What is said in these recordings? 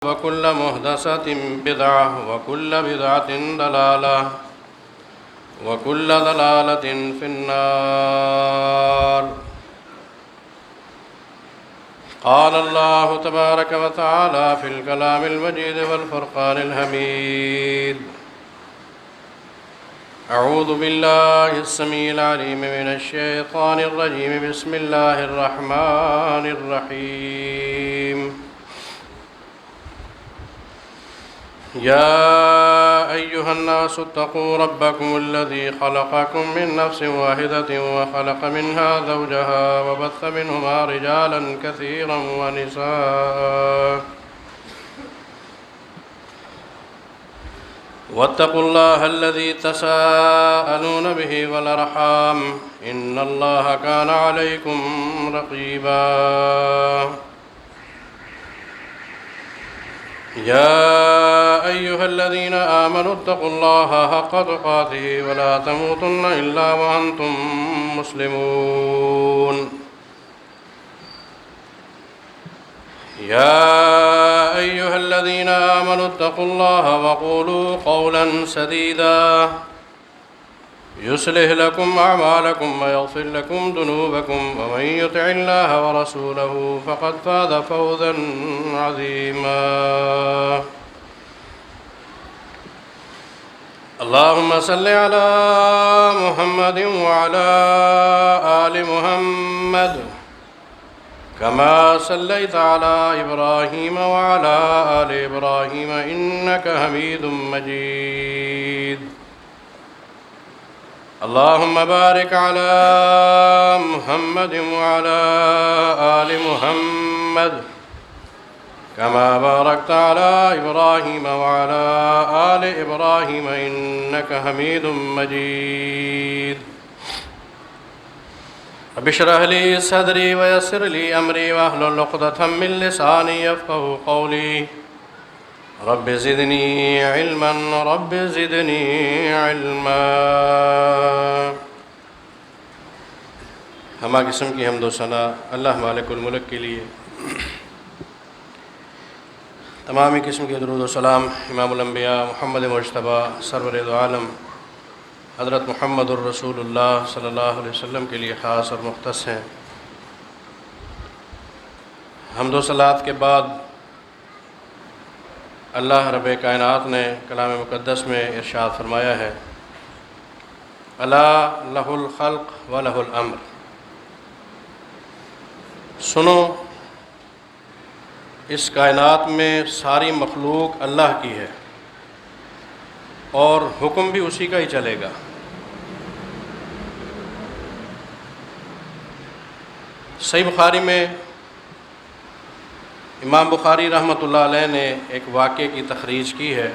وكل محدثة بدعة وكل بدعة ضلالة وكل ضلالة في النار. قال الله تبارك وتعالى في الكلام المجيد والفرقان الحميد: أعوذ بالله السميع العليم من الشيطان الرجيم. بسم الله الرحمن الرحيم. يا أيها الناس اتقوا ربكم الذي خلقكم من نفس واحدة وخلق منها زوجها وبث منهما رجالا كثيرا ونساء واتقوا الله الذي تساءلون به والأرحام إن الله كان عليكم رقيبا. يا أيها الذين آمنوا اتقوا الله حق تقاته ولا تموتن إلا وأنتم مسلمون. يا أيها الذين آمنوا اتقوا الله وقولوا قولا سديدا يصلح لكم أعمالكم ويغفر لكم ذنوبكم ومن يطع الله ورسوله فقد فاز فوزا عظيما. اللهم صل على محمد وعلى آل محمد كما صليت على إبراهيم وعلى آل إبراهيم إنك حميد مجيد. اللهم بارك على محمد وعلى آل محمد كما باركت على إبراهيم وعلى آل إبراهيم إنك حميد مجيد. رب اشرح لي صدري ويسر لي أمري واحلل عقدة من لساني يفقهوا قولي. رب زدني علما رب زدني علما. ہمہ قسم کی حمد و ثنا اللہ مالک الملک کے لیے، تمامی قسم کے درود و سلام امام الانبیاء محمد مجتبیٰ سرور دو عالم حضرت محمد الرسول اللہ صلی اللہ علیہ وسلم کے لیے خاص اور مختص ہیں۔ حمد و صلوات کے بعد اللہ رب کائنات نے کلام مقدس میں ارشاد فرمایا ہے: الا لہ الخلق و لہ الامر۔ سنو، اس کائنات میں ساری مخلوق اللہ کی ہے اور حکم بھی اسی کا ہی چلے گا۔ صحیح بخاری میں امام بخاری رحمۃ اللہ علیہ نے ایک واقعے کی تخریج کی ہے،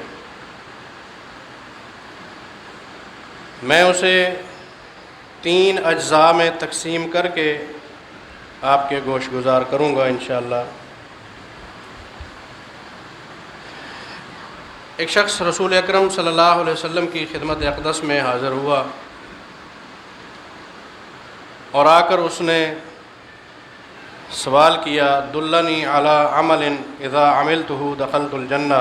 میں اسے 3 اجزاء میں تقسیم کر کے آپ کے گوش گزار کروں گا انشاءاللہ۔ ایک شخص رسول اکرم صلی اللہ علیہ وسلم کی خدمت اقدس میں حاضر ہوا اور آ کر اس نے سوال کیا: دلنی علی عمل اذا عملتہ دخلت الجنہ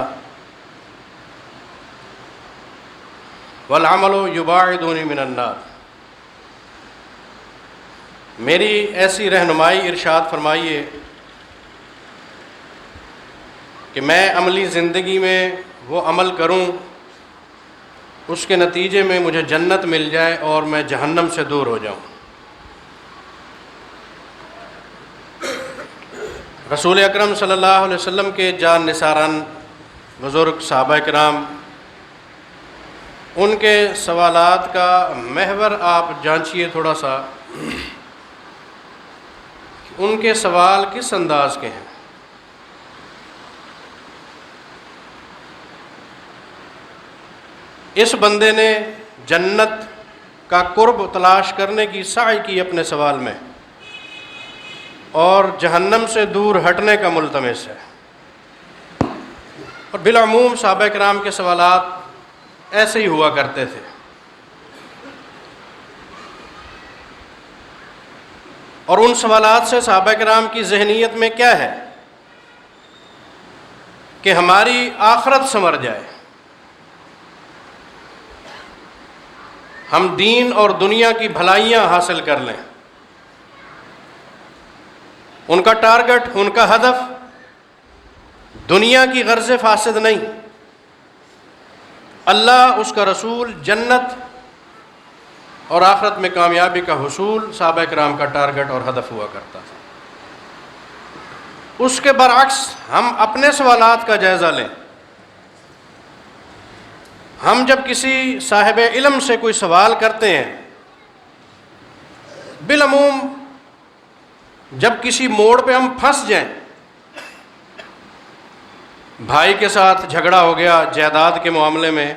والعمل یباعدنی من النار۔ میری ایسی رہنمائی ارشاد فرمائیے کہ میں عملی زندگی میں وہ عمل کروں اس کے نتیجے میں مجھے جنت مل جائے اور میں جہنم سے دور ہو جاؤں۔ رسول اکرم صلی اللہ علیہ وسلم کے جان نثاران بزرگ صحابہ کرام، ان کے سوالات کا محور آپ جانچیے تھوڑا سا، ان کے سوال کس انداز کے ہیں۔ اس بندے نے جنت کا قرب تلاش کرنے کی سعی کی اپنے سوال میں اور جہنم سے دور ہٹنے کا ملتمس ہے۔ اور بالعموم صحابہ کرام کے سوالات ایسے ہی ہوا کرتے تھے۔ اور ان سوالات سے صحابہ کرام کی ذہنیت میں کیا ہے کہ ہماری آخرت سنور جائے، ہم دین اور دنیا کی بھلائیاں حاصل کر لیں۔ ان کا ٹارگٹ، ان کا ہدف دنیا کی غرض فاسد نہیں، اللہ، اس کا رسول، جنت اور آخرت میں کامیابی کا حصول صحابہ کرام کا ٹارگٹ اور ہدف ہوا کرتا تھا۔ اس کے برعکس ہم اپنے سوالات کا جائزہ لیں۔ ہم جب کسی صاحب علم سے کوئی سوال کرتے ہیں، بالعموم جب کسی موڑ پہ ہم پھنس جائیں، بھائی کے ساتھ جھگڑا ہو گیا جائیداد کے معاملے میں،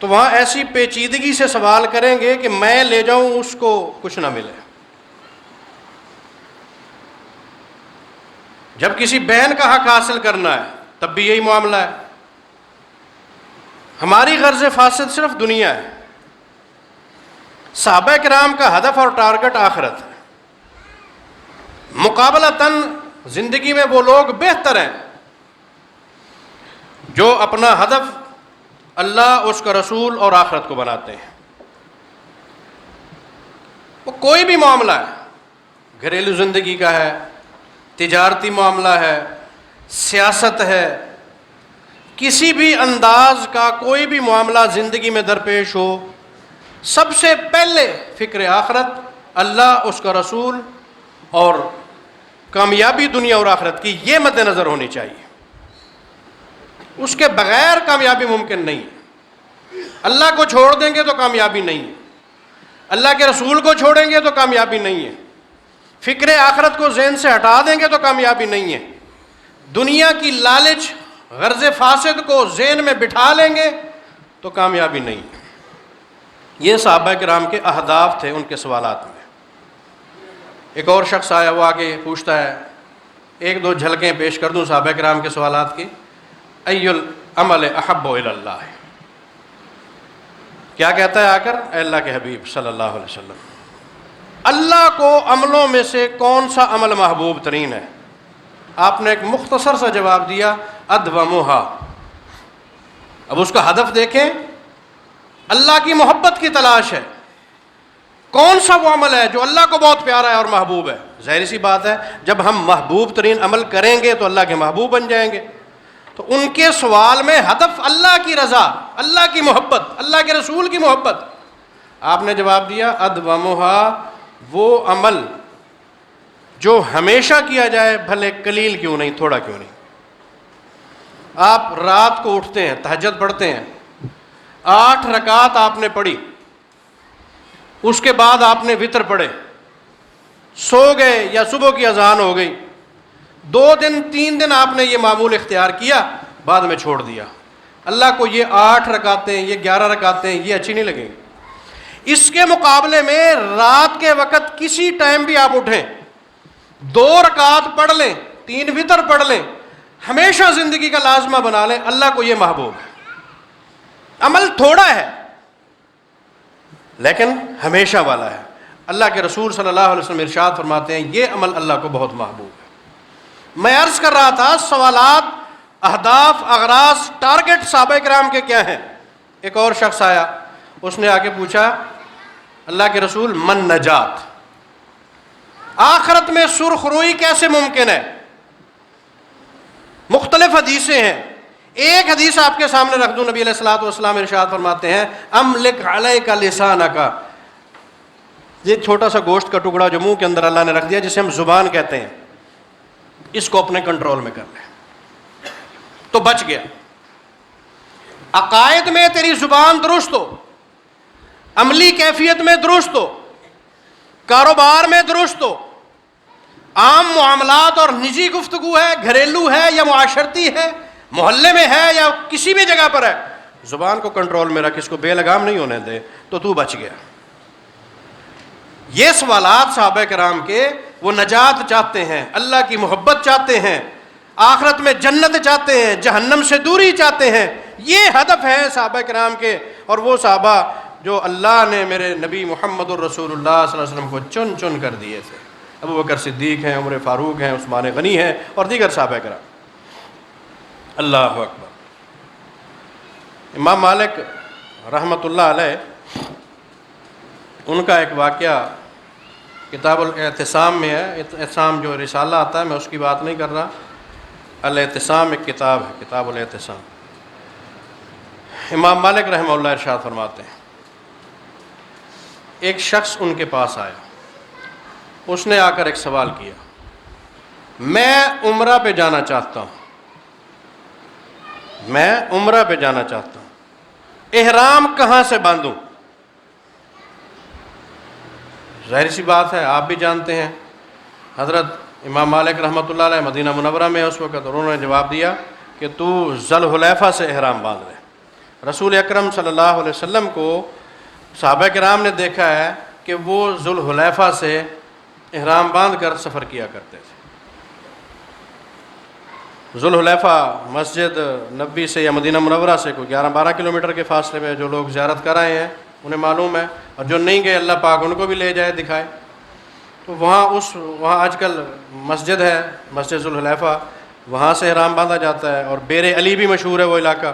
تو وہاں ایسی پیچیدگی سے سوال کریں گے کہ میں لے جاؤں اس کو کچھ نہ ملے۔ جب کسی بہن کا حق حاصل کرنا ہے تب بھی یہی معاملہ ہے۔ ہماری غرض فاسد صرف دنیا ہے، صحابہ کرام کا ہدف اور ٹارگٹ آخرت ہے۔ مقابلتاً زندگی میں وہ لوگ بہتر ہیں جو اپنا ہدف اللہ، اس کا رسول اور آخرت کو بناتے ہیں۔ وہ کوئی بھی معاملہ ہے، گھریلو زندگی کا ہے، تجارتی معاملہ ہے، سیاست ہے، کسی بھی انداز کا کوئی بھی معاملہ زندگی میں درپیش ہو، سب سے پہلے فکر آخرت، اللہ، اس کا رسول اور کامیابی دنیا اور آخرت کی یہ مد نظر ہونی چاہیے۔ اس کے بغیر کامیابی ممکن نہیں ہے۔ اللہ کو چھوڑ دیں گے تو کامیابی نہیں ہے، اللہ کے رسول کو چھوڑیں گے تو کامیابی نہیں ہے، فکر آخرت کو ذہن سے ہٹا دیں گے تو کامیابی نہیں ہے، دنیا کی لالچ، غرض فاسد کو ذہن میں بٹھا لیں گے تو کامیابی نہیں ہے۔ یہ صحابہ کرام کے اہداف تھے ان کے سوالات میں۔ ایک اور شخص آیا، وہ آگے پوچھتا ہے، ایک دو جھلکیں پیش کر دوں صحابہ کرام کے سوالات کی۔ ای العمل احب الی اللہ، کیا کہتا ہے آ کر؟ اے اللہ کے حبیب صلی اللہ علیہ وسلم، اللہ کو عملوں میں سے کون سا عمل محبوب ترین ہے؟ آپ نے ایک مختصر سا جواب دیا، ادومھا۔ اب اس کا ہدف دیکھیں، اللہ کی محبت کی تلاش ہے۔ کون سا وہ عمل ہے جو اللہ کو بہت پیارا ہے اور محبوب ہے؟ ظاہر سی بات ہے، جب ہم محبوب ترین عمل کریں گے تو اللہ کے محبوب بن جائیں گے۔ تو ان کے سوال میں ہدف اللہ کی رضا، اللہ کی محبت، اللہ کے رسول کی محبت۔ آپ نے جواب دیا، ادومھا، وہ عمل جو ہمیشہ کیا جائے، بھلے قلیل کیوں نہیں، تھوڑا کیوں نہیں۔ آپ رات کو اٹھتے ہیں، تہجد پڑھتے ہیں، 8 رکعت آپ نے پڑھی، اس کے بعد آپ نے وتر پڑھے، سو گئے یا صبح کی اذان ہو گئی، 2 دن 3 دن آپ نے یہ معمول اختیار کیا، بعد میں چھوڑ دیا۔ اللہ کو یہ 8 رکعتیں، یہ 11 رکعتیں یہ اچھی نہیں لگیں۔ اس کے مقابلے میں رات کے وقت کسی ٹائم بھی آپ اٹھیں، 2 رکعت پڑھ لیں، 3 وتر پڑھ لیں، ہمیشہ زندگی کا لازمہ بنا لیں، اللہ کو یہ محبوب ہے۔ عمل تھوڑا ہے لیکن ہمیشہ والا ہے۔ اللہ کے رسول صلی اللہ علیہ وسلم ارشاد فرماتے ہیں، یہ عمل اللہ کو بہت محبوب ہے۔ میں عرض کر رہا تھا، سوالات، اہداف، اغراض، ٹارگٹ صحابہ کرام کے کیا ہیں؟ ایک اور شخص آیا، اس نے آ کے پوچھا، اللہ کے رسول، من نجات، آخرت میں سرخ روئی کیسے ممکن ہے؟ مختلف حدیثیں ہیں، ایک حدیث آپ کے سامنے رکھ دوں۔ نبی علیہ الصلوۃ والسلام ارشاد فرماتے ہیں، املک علیک لسانک، یہ چھوٹا سا گوشت کا ٹکڑا جو منہ کے اندر اللہ نے رکھ دیا، جسے ہم زبان کہتے ہیں، اس کو اپنے کنٹرول میں کر لیں تو بچ گیا۔ عقائد میں تیری زبان درست ہو، عملی کیفیت میں درست ہو، کاروبار میں درست ہو، عام معاملات اور نجی گفتگو ہے، گھریلو ہے یا معاشرتی ہے، محلے میں ہے یا کسی بھی جگہ پر ہے، زبان کو کنٹرول میں رکھ، اس کو بے لگام نہیں ہونے دے، تو بچ گیا۔ یہ سوالات صحابہ کرام کے، وہ نجات چاہتے ہیں، اللہ کی محبت چاہتے ہیں، آخرت میں جنت چاہتے ہیں، جہنم سے دوری چاہتے ہیں، یہ ہدف ہیں صحابہ کرام کے۔ اور وہ صحابہ جو اللہ نے میرے نبی محمد الرسول اللہ صلی اللہ علیہ وسلم کو چن چن کر دیے تھے، ابو بکر صدیق ہیں، عمر فاروق ہیں، عثمان غنی ہیں اور دیگر صحابہ کرام۔ اللہ اکبر۔ امام مالک رحمۃ اللہ علیہ، ان کا ایک واقعہ کتاب الاعتصام میں ہے۔ اعتصام جو رسالہ آتا ہے، میں اس کی بات نہیں کر رہا، الاعتصام ایک کتاب ہے، کتاب الاعتصام۔ امام مالک رحمہ اللہ ارشاد فرماتے ہیں، ایک شخص ان کے پاس آیا، اس نے آ کر ایک سوال کیا، میں عمرہ پہ جانا چاہتا ہوں، میں عمرہ پہ جانا چاہتا ہوں، احرام کہاں سے باندھوں؟ ظاہر سی بات ہے، آپ بھی جانتے ہیں، حضرت امام مالک رحمۃ اللہ علیہ مدینہ منورہ میں اس وقت، اور انہوں نے جواب دیا کہ تو ذوالحلیفہ سے احرام باندھ لے۔ رسول اکرم صلی اللہ علیہ وسلم کو صحابہ کرام نے دیکھا ہے کہ وہ ذوالحلیفہ سے احرام باندھ کر سفر کیا کرتے تھے۔ ذوالحلیفہ مسجد نبوی سے یا مدینہ منورہ سے کوئی 11-12 کلومیٹر کے فاصلے میں، جو لوگ زیارت کر آئے ہیں انہیں معلوم ہے، اور جو نہیں گئے اللہ پاک ان کو بھی لے جائے، دکھائے۔ تو وہاں آج کل مسجد ہے، مسجد ذوالحلیفہ، وہاں سے احرام باندھا جاتا ہے، اور بیر علی بھی مشہور ہے وہ علاقہ۔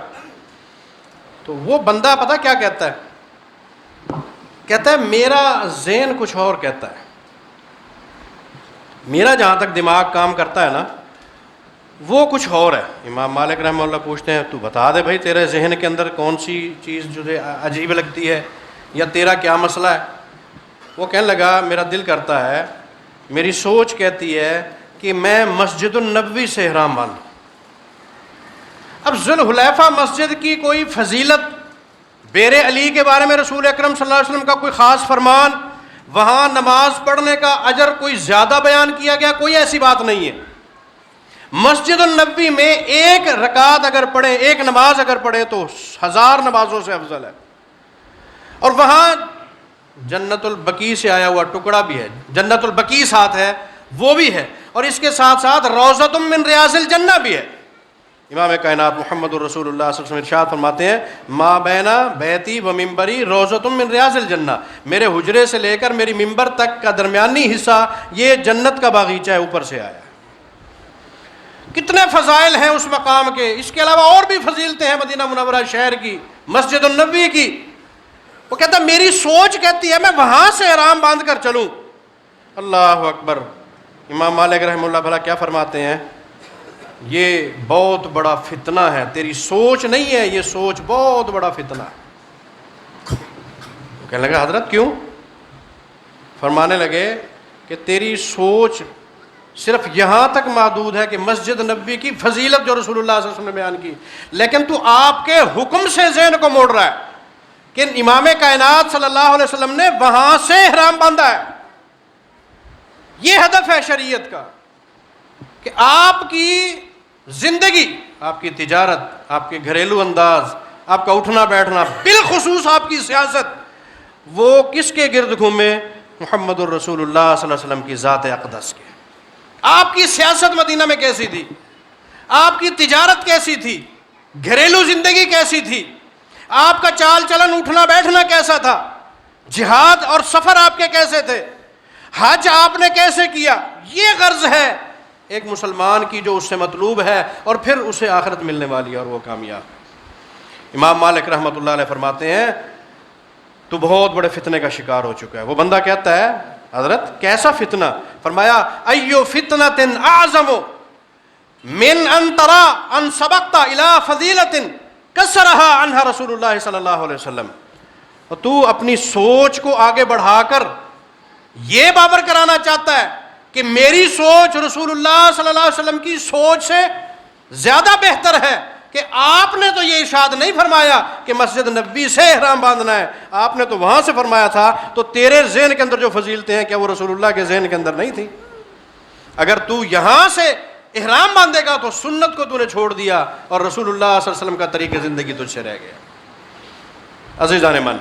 تو وہ بندہ پتہ کیا کہتا ہے؟ کہتا ہے میرا ذہن کچھ اور کہتا ہے، میرا جہاں تک دماغ کام کرتا ہے نا وہ کچھ اور ہے۔ امام مالک رحمہ اللہ پوچھتے ہیں تو بتا دے بھائی تیرے ذہن کے اندر کون سی چیز تجھے عجیب لگتی ہے، یا تیرا کیا مسئلہ ہے؟ وہ کہنے لگا میرا دل کرتا ہے، میری سوچ کہتی ہے کہ میں مسجد النبوی سے احرام باندھوں۔ اب ذوالحلیفہ مسجد کی کوئی فضیلت، بیر علی کے بارے میں رسول اکرم صلی اللہ علیہ وسلم کا کوئی خاص فرمان، وہاں نماز پڑھنے کا اجر کوئی زیادہ بیان کیا گیا، کوئی ایسی بات نہیں ہے۔ مسجد النبوی میں ایک رکعت اگر پڑھے، ایک نماز اگر پڑھے تو 1000 نمازوں سے افضل ہے۔ اور وہاں جنت البقیع سے آیا ہوا ٹکڑا بھی ہے، جنت البقیع ساتھ ہے وہ بھی ہے، اور اس کے ساتھ ساتھ روضۃ من ریاض الجنہ بھی ہے۔ امام کائنات محمد الرسول اللہ صلی اللہ علیہ وسلم ارشاد فرماتے ہیں، ما بین بیتی و ممبری روضۃ من ریاض الجنہ، میرے حجرے سے لے کر میری ممبر تک کا درمیانی حصہ یہ جنت کا باغیچہ ہے، اوپر سے آیا۔ کتنے فضائل ہیں اس مقام کے، اس کے علاوہ اور بھی فضیلتیں ہیں مدینہ منورہ شہر کی، مسجد النبوی کی۔ وہ کہتا ہے میری سوچ کہتی ہے میں وہاں سے احرام باندھ کر چلوں۔ اللہ اکبر۔ امام مالک رحمہ اللہ بھلا کیا فرماتے ہیں؟ یہ بہت بڑا فتنہ ہے، تیری سوچ نہیں ہے، یہ سوچ بہت بڑا فتنہ ہے۔ کہنے لگا حضرت کیوں؟ فرمانے لگے کہ تیری سوچ صرف یہاں تک محدود ہے کہ مسجد نبوی کی فضیلت جو رسول اللہ صلی اللہ علیہ وسلم نے بیان کی، لیکن تو آپ کے حکم سے ذہن کو موڑ رہا ہے کہ امام کائنات صلی اللہ علیہ وسلم نے وہاں سے احرام باندھا ہے۔ یہ ہدف ہے شریعت کا کہ آپ کی زندگی، آپ کی تجارت، آپ کے گھریلو انداز، آپ کا اٹھنا بیٹھنا، بالخصوص آپ کی سیاست، وہ کس کے گرد گھومے؟ محمد الرسول اللہ صلی اللہ علیہ وسلم کی ذات اقدس کے۔ آپ کی سیاست مدینہ میں کیسی تھی؟ آپ کی تجارت کیسی تھی؟ گھریلو زندگی کیسی تھی؟ آپ کا چال چلن، اٹھنا بیٹھنا کیسا تھا؟ جہاد اور سفر آپ کے کیسے تھے؟ حج آپ نے کیسے کیا؟ یہ غرض ہے ایک مسلمان کی جو اس سے مطلوب ہے، اور پھر اسے آخرت ملنے والی ہے اور وہ کامیاب۔ امام مالک رحمۃ اللہ علیہ فرماتے ہیں تو بہت بڑے فتنے کا شکار ہو چکا ہے۔ وہ بندہ کہتا ہے حضرت کیسا فتنہ؟ فرمایا ایو فتنۃ اعظم من ان ترى ان سبقت الى فضیلۃ کسرها عنها رسول اللہ صلی اللہ علیہ وسلم۔ اور تو اپنی سوچ کو آگے بڑھا کر یہ باور کرانا چاہتا ہے کہ میری سوچ رسول اللہ صلی اللہ علیہ وسلم کی سوچ سے زیادہ بہتر ہے، کہ آپ نے تو یہ ارشاد نہیں فرمایا کہ مسجد نبوی سے احرام باندھنا ہے، آپ نے تو وہاں سے فرمایا تھا، تو تیرے ذہن کے اندر جو فضیلتیں ہیں کیا وہ رسول اللہ کے ذہن کے اندر نہیں تھی؟ اگر تو یہاں سے احرام باندھے گا تو سنت کو تو نے چھوڑ دیا، اور رسول اللہ صلی اللہ علیہ وسلم کا طریقہ زندگی تجھ سے رہ گیا۔ عزیزان من،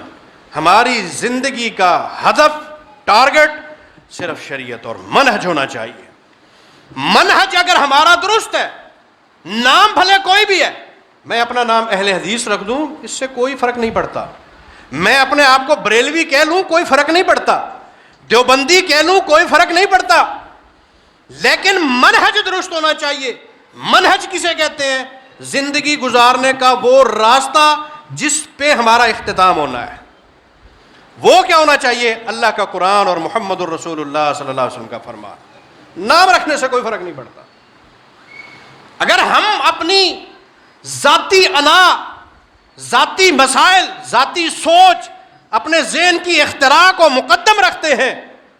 ہماری زندگی کا ہدف، ٹارگٹ صرف شریعت اور منہج ہونا چاہیے۔ منہج اگر ہمارا درست ہے، نام بھلے کوئی بھی ہے، میں اپنا نام اہل حدیث رکھ دوں اس سے کوئی فرق نہیں پڑتا، میں اپنے آپ کو بریلوی کہہ لوں کوئی فرق نہیں پڑتا، دیوبندی کہہ لوں کوئی فرق نہیں پڑتا، لیکن منہج درست ہونا چاہیے۔ منہج کسے کہتے ہیں؟ زندگی گزارنے کا وہ راستہ جس پہ ہمارا اختتام ہونا ہے، وہ کیا ہونا چاہیے؟ اللہ کا قرآن اور محمد الرسول اللہ صلی اللہ علیہ وسلم کا فرمان۔ نام رکھنے سے کوئی فرق نہیں پڑتا۔ اگر ہم اپنی ذاتی انا، ذاتی مسائل، ذاتی سوچ، اپنے ذہن کی اختراع کو مقدم رکھتے ہیں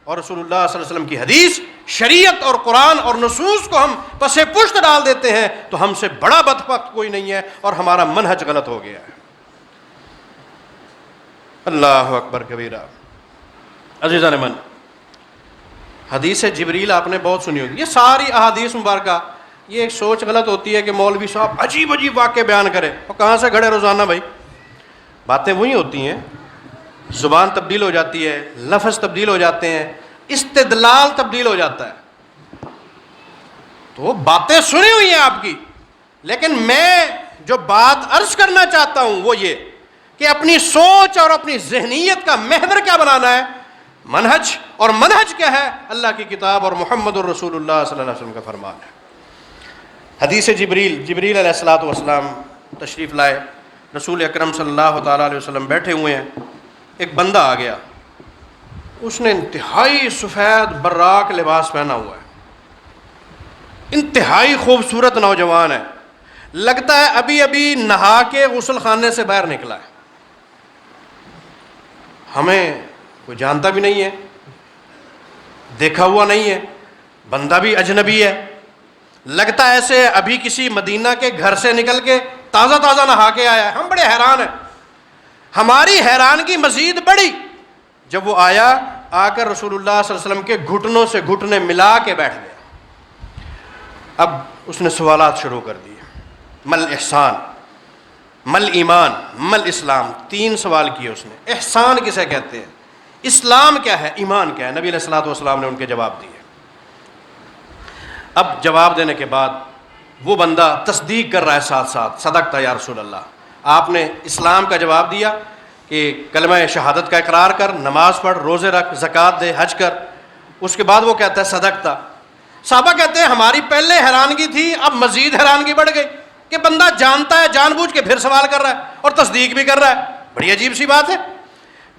اور رسول اللہ صلی اللہ علیہ وسلم کی حدیث، شریعت اور قرآن اور نصوص کو ہم پس پشت ڈال دیتے ہیں، تو ہم سے بڑا بدبخت کوئی نہیں ہے اور ہمارا منہج غلط ہو گیا ہے۔ اللہ اکبر کبیرہ۔ عزیزان من، حدیث جبریل آپ نے بہت سنی ہوگی۔ یہ ساری احادیث مبارکہ، یہ ایک سوچ غلط ہوتی ہے کہ مولوی صاحب عجیب عجیب واقعے بیان کرے، اور کہاں سے گھڑے روزانہ بھائی؟ باتیں وہی ہوتی ہیں، زبان تبدیل ہو جاتی ہے، لفظ تبدیل ہو جاتے ہیں، استدلال تبدیل ہو جاتا ہے۔ تو باتیں سنی ہوئی ہیں آپ کی، لیکن میں جو بات عرض کرنا چاہتا ہوں وہ یہ کہ اپنی سوچ اور اپنی ذہنیت کا محور کیا بنانا ہے؟ منہج۔ اور منہج کیا ہے؟ اللہ کی کتاب اور محمد الرسول اللہ صلی اللہ علیہ وسلم کا فرمان ہے۔ حدیث جبریل علیہ الصلوۃ والسلام تشریف لائے، رسول اکرم صلی اللہ تعالیٰ علیہ وسلم بیٹھے ہوئے ہیں، ایک بندہ آ گیا، اس نے انتہائی سفید براق لباس پہنا ہوا ہے، انتہائی خوبصورت نوجوان ہے، لگتا ہے ابھی ابھی نہا کے غسل خانے سے باہر نکلا ہے، ہمیں کوئی جانتا بھی نہیں ہے، دیکھا ہوا نہیں ہے، بندہ بھی اجنبی ہے، لگتا ہے ایسے ابھی کسی مدینہ کے گھر سے نکل کے تازہ تازہ نہا کے آیا ہے۔ ہم بڑے حیران ہیں، ہماری حیرانگی مزید بڑی جب وہ آیا، آ کر رسول اللہ صلی اللہ علیہ وسلم کے گھٹنوں سے گھٹنے ملا کے بیٹھ گیا۔ اب اس نے سوالات شروع کر دیے، مل احسان، مل ایمان، مل اسلام، 3 سوال کیے اس نے۔ احسان کسے کہتے ہیں؟ اسلام کیا ہے؟ ایمان کیا ہے؟ نبی علیہ الصلوۃ والسلام نے ان کے جواب دیے۔ اب جواب دینے کے بعد وہ بندہ تصدیق کر رہا ہے ساتھ ساتھ، صدقت یا رسول اللہ، آپ نے اسلام کا جواب دیا کہ کلمہ شہادت کا اقرار کر، نماز پڑھ، روزے رکھ، زکوٰۃ دے، حج کر۔ اس کے بعد وہ کہتا ہے صدقت۔ صحابہ کہتے ہیں ہماری پہلے حیرانگی تھی، اب مزید حیرانگی بڑھ گئی کہ بندہ جانتا ہے، جان بوجھ کے پھر سوال کر رہا ہے اور تصدیق بھی کر رہا ہے۔ بڑی عجیب سی بات ہے،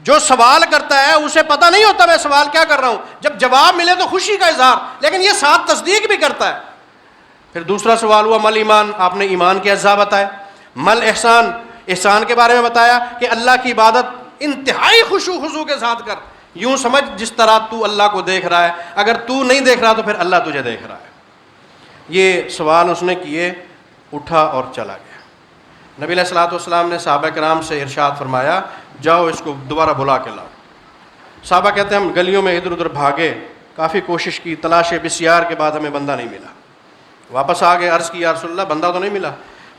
جو سوال کرتا ہے اسے پتہ نہیں ہوتا میں سوال کیا کر رہا ہوں، جب جواب ملے تو خوشی کا اظہار، لیکن یہ ساتھ تصدیق بھی کرتا ہے۔ پھر دوسرا سوال ہوا مل ایمان، آپ نے ایمان کے اجزاء بتائے۔ مل احسان، احسان کے بارے میں بتایا کہ اللہ کی عبادت انتہائی خشوع خضوع کے ساتھ کر، یوں سمجھ جس طرح تو اللہ کو دیکھ رہا ہے، اگر تو نہیں دیکھ رہا تو پھر اللہ تجھے دیکھ رہا ہے۔ یہ سوال اس نے کیے، اٹھا اور چلا گیا۔ نبی علیہ الصلوۃ والسلام نے صحابہ کرام سے ارشاد فرمایا جاؤ اس کو دوبارہ بلا کے لاؤ۔ صحابہ کہتے ہیں ہم گلیوں میں ادھر ادھر بھاگے، کافی کوشش کی، تلاش بسیار کے بعد ہمیں بندہ نہیں ملا، واپس آ گئے، عرض کی یا رسول اللہ بندہ تو نہیں ملا۔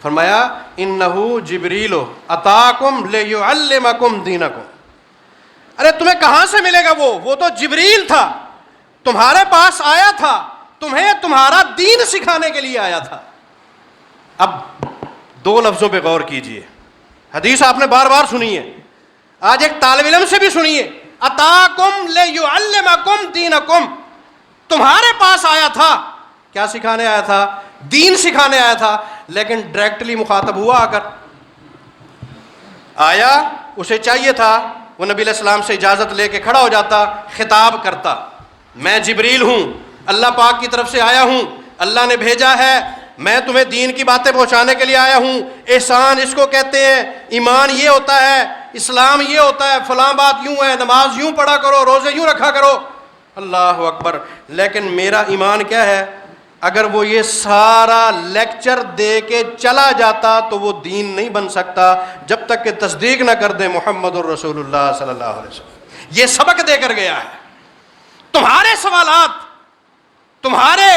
فرمایا انہو جبریل اتاکم لیعلمکم دینکم، ارے تمہیں کہاں سے ملے گا؟ وہ تو جبریل تھا، تمہارے پاس آیا تھا، تمہیں تمہارا دین سکھانے کے لیے آیا تھا۔ اب 2 لفظوں پہ غور کیجئے، حدیث آپ نے بار بار سنی ہے، آج ایک طالب علم سے بھی سنیے، اتاکم لیعلمکم دینکم، تمہارے پاس آیا تھا، کیا سکھانے آیا تھا؟ دین سکھانے آیا تھا، لیکن ڈائریکٹلی مخاطب ہوا آ کر آیا، اسے چاہیے تھا وہ نبی علیہ السلام سے اجازت لے کے کھڑا ہو جاتا، خطاب کرتا، میں جبریل ہوں، اللہ پاک کی طرف سے آیا ہوں، اللہ نے بھیجا ہے، میں تمہیں دین کی باتیں پہنچانے کے لیے آیا ہوں، احسان اس کو کہتے ہیں، ایمان یہ ہوتا ہے، اسلام یہ ہوتا ہے، فلاں بات یوں ہے، نماز یوں پڑھا کرو، روزے یوں رکھا کرو۔ اللہ اکبر، لیکن میرا ایمان کیا ہے؟ اگر وہ یہ سارا لیکچر دے کے چلا جاتا تو وہ دین نہیں بن سکتا جب تک کہ تصدیق نہ کر دے محمد الرسول اللہ صلی اللہ علیہ وسلم۔ یہ سبق دے کر گیا ہے۔ تمہارے سوالات، تمہارے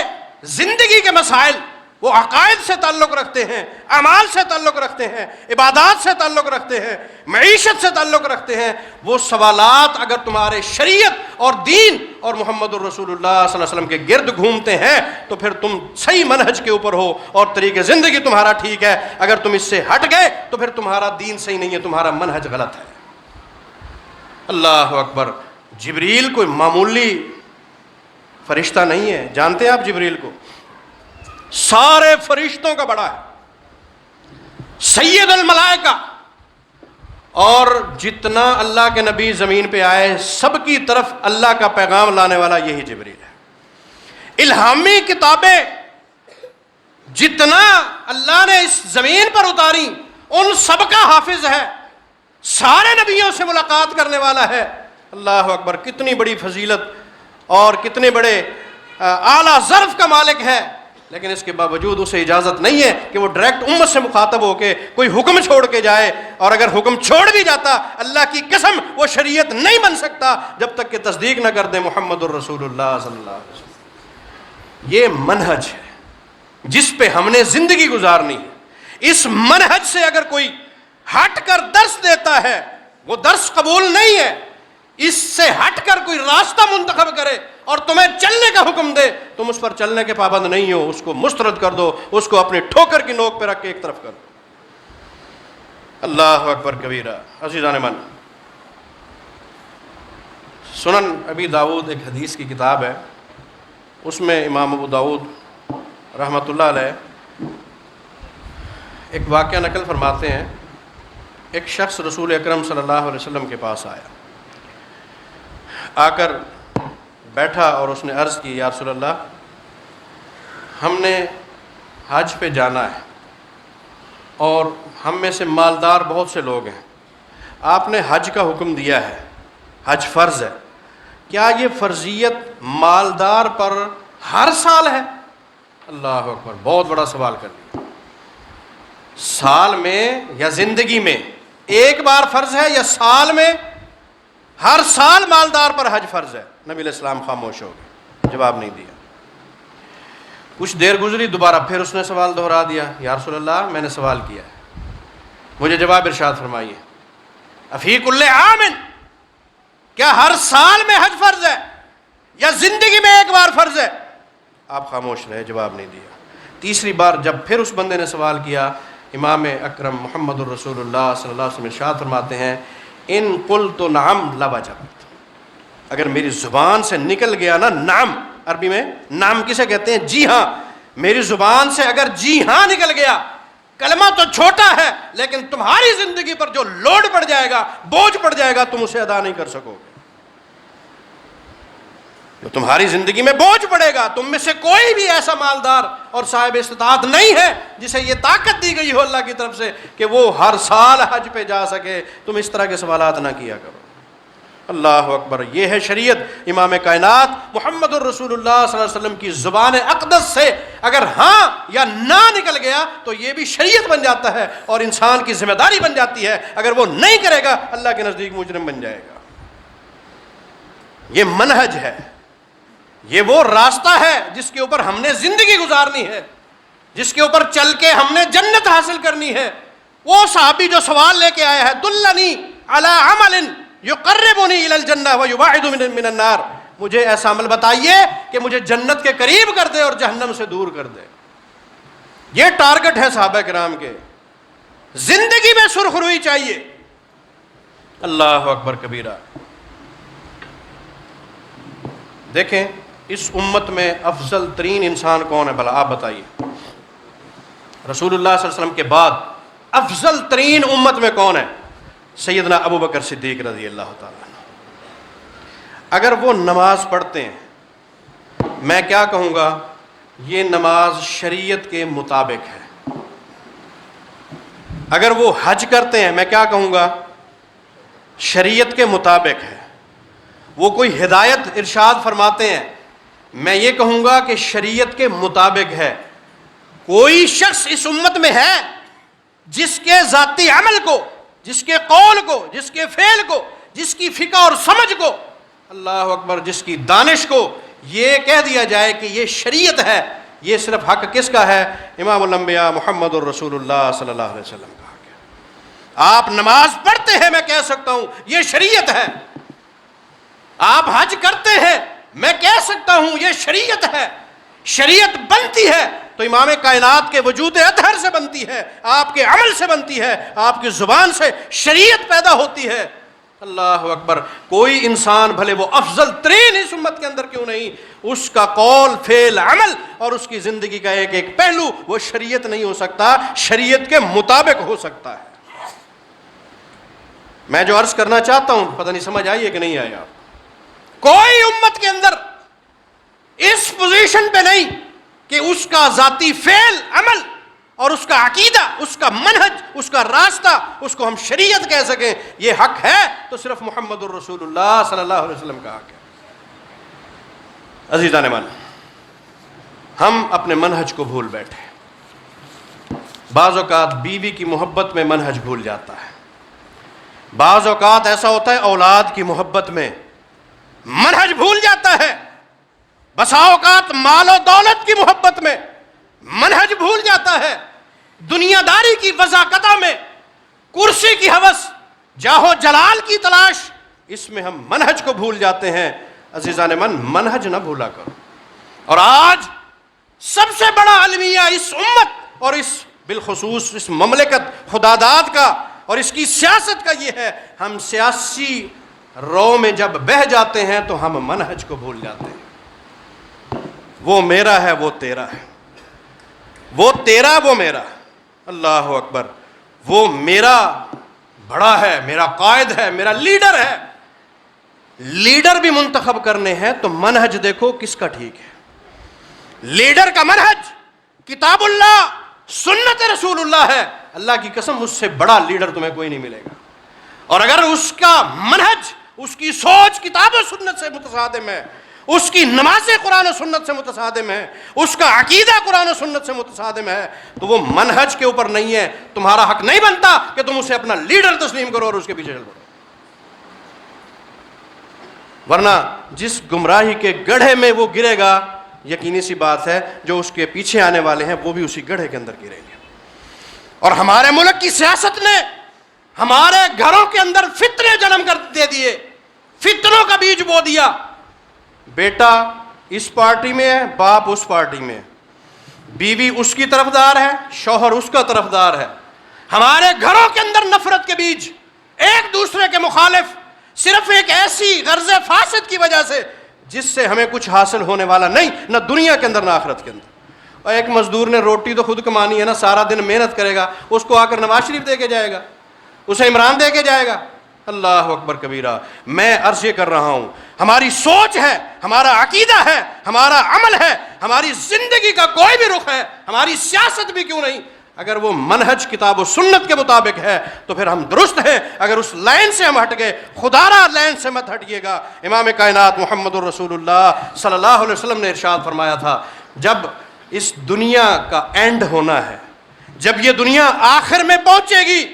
زندگی کے مسائل وہ عقائد سے تعلق رکھتے ہیں، اعمال سے تعلق رکھتے ہیں، عبادات سے تعلق رکھتے ہیں، معیشت سے تعلق رکھتے ہیں۔ وہ سوالات اگر تمہارے شریعت اور دین اور محمد الرسول اللہ صلی اللہ علیہ وسلم کے گرد گھومتے ہیں تو پھر تم صحیح منہج کے اوپر ہو اور طریقے زندگی تمہارا ٹھیک ہے۔ اگر تم اس سے ہٹ گئے تو پھر تمہارا دین صحیح نہیں ہے، تمہارا منہج غلط ہے۔ اللہ اکبر، جبریل کوئی معمولی فرشتہ نہیں ہے، جانتے ہیں آپ جبریل کو؟ سارے فرشتوں کا بڑا ہے، سید الملائکہ، اور جتنا اللہ کے نبی زمین پہ آئے سب کی طرف اللہ کا پیغام لانے والا یہی جبریل ہے۔ الہامی کتابیں جتنا اللہ نے اس زمین پر اتاری ان سب کا حافظ ہے، سارے نبیوں سے ملاقات کرنے والا ہے۔ اللہ اکبر، کتنی بڑی فضیلت اور کتنے بڑے اعلیٰ ظرف کا مالک ہے، لیکن اس کے باوجود اسے اجازت نہیں ہے کہ وہ ڈائریکٹ امت سے مخاطب ہو کے کوئی حکم چھوڑ کے جائے، اور اگر حکم چھوڑ بھی جاتا اللہ کی قسم وہ شریعت نہیں بن سکتا جب تک کہ تصدیق نہ کر دے محمد الرسول اللہ صلی اللہ علیہ وسلم۔ یہ منہج ہے جس پہ ہم نے زندگی گزارنی ہے۔ اس منہج سے اگر کوئی ہٹ کر درس دیتا ہے وہ درس قبول نہیں ہے۔ اس سے ہٹ کر کوئی راستہ منتخب کرے اور تمہیں چلنے کا حکم دے، تم اس پر چلنے کے پابند نہیں ہو، اس کو مسترد کر دو، اس کو اپنی ٹھوکر کی نوک پہ رکھ کے ایک طرف کر دو۔ اللہ اکبر کبیرہ۔ عزیزان من، سنن ابی داؤد ایک حدیث کی کتاب ہے، اس میں امام ابو داؤد رحمۃ اللہ علیہ ایک واقعہ نقل فرماتے ہیں۔ ایک شخص رسول اکرم صلی اللہ علیہ وسلم کے پاس آیا، آ کر بیٹھا اور اس نے عرض کی، یا رسول اللہ، ہم نے حج پہ جانا ہے اور ہم میں سے مالدار بہت سے لوگ ہیں، آپ نے حج کا حکم دیا ہے، حج فرض ہے، کیا یہ فرضیت مالدار پر ہر سال ہے؟ اللہ اکبر، بہت بڑا سوال کر لیا۔ سال میں یا زندگی میں ایک بار فرض ہے یا سال میں ہر سال مالدار پر حج فرض ہے؟ نبی علیہ السلام خاموش ہو گئے، جواب نہیں دیا۔ کچھ دیر گزری، دوبارہ پھر اس نے سوال دہرا دیا، یا رسول اللہ میں نے سوال کیا ہے، مجھے جواب ارشاد فرمائیے۔ افی کل عام، کیا ہر سال میں حج فرض ہے یا زندگی میں ایک بار فرض ہے؟ آپ خاموش رہے، جواب نہیں دیا۔ تیسری بار جب پھر اس بندے نے سوال کیا، امام اکرم محمد الرسول اللہ صلی اللہ علیہ وسلم ارشاد فرماتے ہیں، ان قلت نعم لوجبت، اگر میری زبان سے نکل گیا نا نعم، عربی میں نعم کسے کہتے ہیں؟ جی ہاں، میری زبان سے اگر جی ہاں نکل گیا، کلمہ تو چھوٹا ہے لیکن تمہاری زندگی پر جو لوڈ پڑ جائے گا، بوجھ پڑ جائے گا، تم اسے ادا نہیں کر سکو گے۔ جو تمہاری زندگی میں بوجھ پڑے گا، تم میں سے کوئی بھی ایسا مالدار اور صاحب استطاعت نہیں ہے جسے یہ طاقت دی گئی ہو اللہ کی طرف سے کہ وہ ہر سال حج پہ جا سکے۔ تم اس طرح کے سوالات نہ کیا کرو۔ اللہ اکبر، یہ ہے شریعت امام کائنات محمد الرسول اللہ صلی اللہ علیہ وسلم کی زبان اقدس سے اگر ہاں یا نہ نکل گیا تو یہ بھی شریعت بن جاتا ہے اور انسان کی ذمہ داری بن جاتی ہے۔ اگر وہ نہیں کرے گا اللہ کے نزدیک مجرم بن جائے گا۔ یہ منہج ہے، یہ وہ راستہ ہے جس کے اوپر ہم نے زندگی گزارنی ہے، جس کے اوپر چل کے ہم نے جنت حاصل کرنی ہے۔ وہ صحابی جو سوال لے کے آیا ہے، دلنی علی عمل یقربنی الی الجنہ ویباعدنی من النار، مجھے ایسا عمل بتائیے کہ مجھے جنت کے قریب کر دے اور جہنم سے دور کر دے۔ یہ ٹارگٹ ہے صحابہ کرام کے۔ زندگی میں سرخروئی چاہیے۔ اللہ اکبر کبیرہ۔ دیکھیں اس امت میں افضل ترین انسان کون ہے بھلا؟ آپ بتائیے۔ رسول اللہ صلی اللہ علیہ وسلم کے بعد افضل ترین امت میں کون ہے؟ سیدنا ابو بکر صدیق رضی اللہ تعالیٰ عنہ۔ اگر وہ نماز پڑھتے ہیں، میں کیا کہوں گا؟ یہ نماز شریعت کے مطابق ہے۔ اگر وہ حج کرتے ہیں، میں کیا کہوں گا؟ شریعت کے مطابق ہے۔ وہ کوئی ہدایت ارشاد فرماتے ہیں، میں یہ کہوں گا کہ شریعت کے مطابق ہے۔ کوئی شخص اس امت میں ہے جس کے ذاتی عمل کو، جس کے قول کو، جس کے فعل کو، جس کی فقہ اور سمجھ کو، اللہ اکبر، جس کی دانش کو یہ کہہ دیا جائے کہ یہ شریعت ہے، یہ صرف حق کس کا ہے؟ امام الانبیاء محمد الرسول اللہ صلی اللہ علیہ وسلم کا حق ہے۔ آپ نماز پڑھتے ہیں، میں کہہ سکتا ہوں یہ شریعت ہے۔ آپ حج کرتے ہیں، میں کہہ سکتا ہوں یہ شریعت ہے۔ شریعت بنتی ہے تو امام کائنات کے وجود اطہر سے بنتی ہے، آپ کے عمل سے بنتی ہے، آپ کی زبان سے شریعت پیدا ہوتی ہے۔ اللہ اکبر. کوئی انسان بھلے وہ افضل ترین اس امت کے اندر کیوں نہیں، اس کا قول فعل عمل اور اس کی زندگی کا ایک ایک پہلو وہ شریعت نہیں ہو سکتا، شریعت کے مطابق ہو سکتا ہے. میں جو عرض کرنا چاہتا ہوں پتہ نہیں سمجھ آئی ہے کہ نہیں آئی آپ. کوئی امت کے اندر اس پوزیشن پہ نہیں کہ اس کا ذاتی فعل عمل اور اس کا عقیدہ، اس کا منہج، اس کا راستہ، اس کو ہم شریعت کہہ سکیں یہ حق ہے تو صرف محمد الرسول اللہ صلی اللہ علیہ وسلم کا حق ہے. عزیزان من، ہم اپنے منہج کو بھول بیٹھے. بعض اوقات بیوی کی محبت میں منہج بھول جاتا ہے، بعض اوقات ایسا ہوتا ہے اولاد کی محبت میں منہج بھول جاتا ہے، بسا اوقات مال و دولت کی محبت میں منہج بھول جاتا ہے، دنیا داری کی وضاقتہ میں، کرسی کی ہوس، جاہ و جلال کی تلاش، اس میں ہم منہج کو بھول جاتے ہیں. عزیزان من، منہج نہ بھولا کرو. اور آج سب سے بڑا المیہ اس امت اور اس بالخصوص اس مملکت خداداد کا اور اس کی سیاست کا یہ ہے، ہم سیاسی رو میں جب بہہ جاتے ہیں تو ہم منہج کو بھول جاتے ہیں. وہ میرا ہے، وہ تیرا ہے، وہ تیرا وہ میرا. اللہ اکبر. وہ میرا بڑا ہے، میرا قائد ہے، میرا لیڈر ہے. لیڈر بھی منتخب کرنے ہیں تو منہج دیکھو کس کا ٹھیک ہے. لیڈر کا منہج کتاب اللہ سنت رسول اللہ ہے. اللہ کی قسم اس سے بڑا لیڈر تمہیں کوئی نہیں ملے گا. اور اگر اس کا منہج، اس کی سوچ کتاب و سنت سے متصادم ہے، اس کی نمازیں قرآن و سنت سے متصادم ہے، اس کا عقیدہ قرآن و سنت سے متصادم ہے، تو وہ منہج کے اوپر نہیں ہے. تمہارا حق نہیں بنتا کہ تم اسے اپنا لیڈر تسلیم کرو اور اس کے پیچھے چل پڑو. ورنہ جس گمراہی کے گڑھے میں وہ گرے گا، یقینی سی بات ہے جو اس کے پیچھے آنے والے ہیں وہ بھی اسی گڑھے کے اندر گریں گے. اور ہمارے ملک کی سیاست نے ہمارے گھروں کے اندر فتنے جنم کر دے دیے، فتنوں کا بیج بو دیا. بیٹا اس پارٹی میں ہے، باپ اس پارٹی میں ہے، بیوی اس کی طرفدار ہے، شوہر اس کا طرفدار ہے. ہمارے گھروں کے اندر نفرت کے بیج، ایک دوسرے کے مخالف، صرف ایک ایسی غرض فاسد کی وجہ سے جس سے ہمیں کچھ حاصل ہونے والا نہیں، نہ دنیا کے اندر نہ آخرت کے اندر. اور ایک مزدور نے روٹی تو خود کمانی ہے نا، سارا دن محنت کرے گا، اس کو آ کر نواز شریف دے کے جائے گا، اسے عمران دے کے جائے گا. اللہ اکبر کبیرہ. میں عرض یہ کر رہا ہوں، ہماری سوچ ہے، ہمارا عقیدہ ہے، ہمارا عمل ہے، ہماری زندگی کا کوئی بھی رخ ہے، ہماری سیاست بھی کیوں نہیں، اگر وہ منہج کتاب و سنت کے مطابق ہے تو پھر ہم درست ہیں. اگر اس لائن سے ہم ہٹ گئے، خدا را لائن سے مت ہٹیے گا. امام کائنات محمد الرسول اللہ صلی اللہ علیہ وسلم نے ارشاد فرمایا تھا، جب اس دنیا کا اینڈ ہونا ہے، جب یہ دنیا آخر میں پہنچے گی،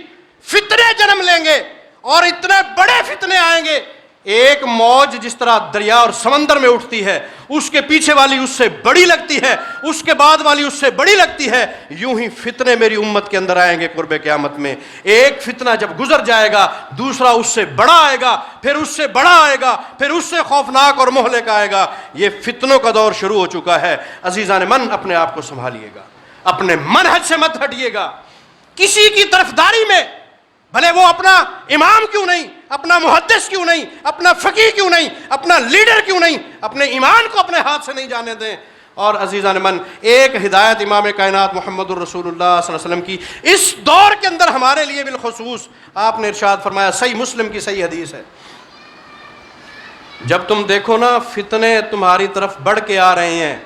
فتنے جنم لیں گے اور اتنے بڑے فتنے آئیں گے. ایک موج جس طرح دریا اور سمندر میں اٹھتی ہے، اس کے پیچھے والی اس سے بڑی لگتی ہے، اس کے بعد والی اس سے بڑی لگتی ہے، یوں ہی فتنے میری امت کے اندر آئیں گے قرب قیامت میں. ایک فتنہ جب گزر جائے گا، دوسرا اس سے بڑا آئے گا، پھر اس سے بڑا آئے گا، پھر اس سے خوفناک اور مہلک آئے گا. یہ فتنوں کا دور شروع ہو چکا ہے. عزیزان من، اپنے آپ کو سنبھالیے گا، اپنے منہج سے مت ہٹیے گا. کسی کی طرفداری میں، بھلے وہ اپنا امام کیوں نہیں، اپنا محدث کیوں نہیں، اپنا فقیہ کیوں نہیں، اپنا لیڈر کیوں نہیں، اپنے ایمان کو اپنے ہاتھ سے نہیں جانے دیں. اور عزیزان من، ایک ہدایت امام کائنات محمد الرسول اللہ صلی اللہ علیہ وسلم کی اس دور کے اندر ہمارے لیے بالخصوص آپ نے ارشاد فرمایا، صحیح مسلم کی صحیح حدیث ہے، جب تم دیکھو نا فتنے تمہاری طرف بڑھ کے آ رہے ہیں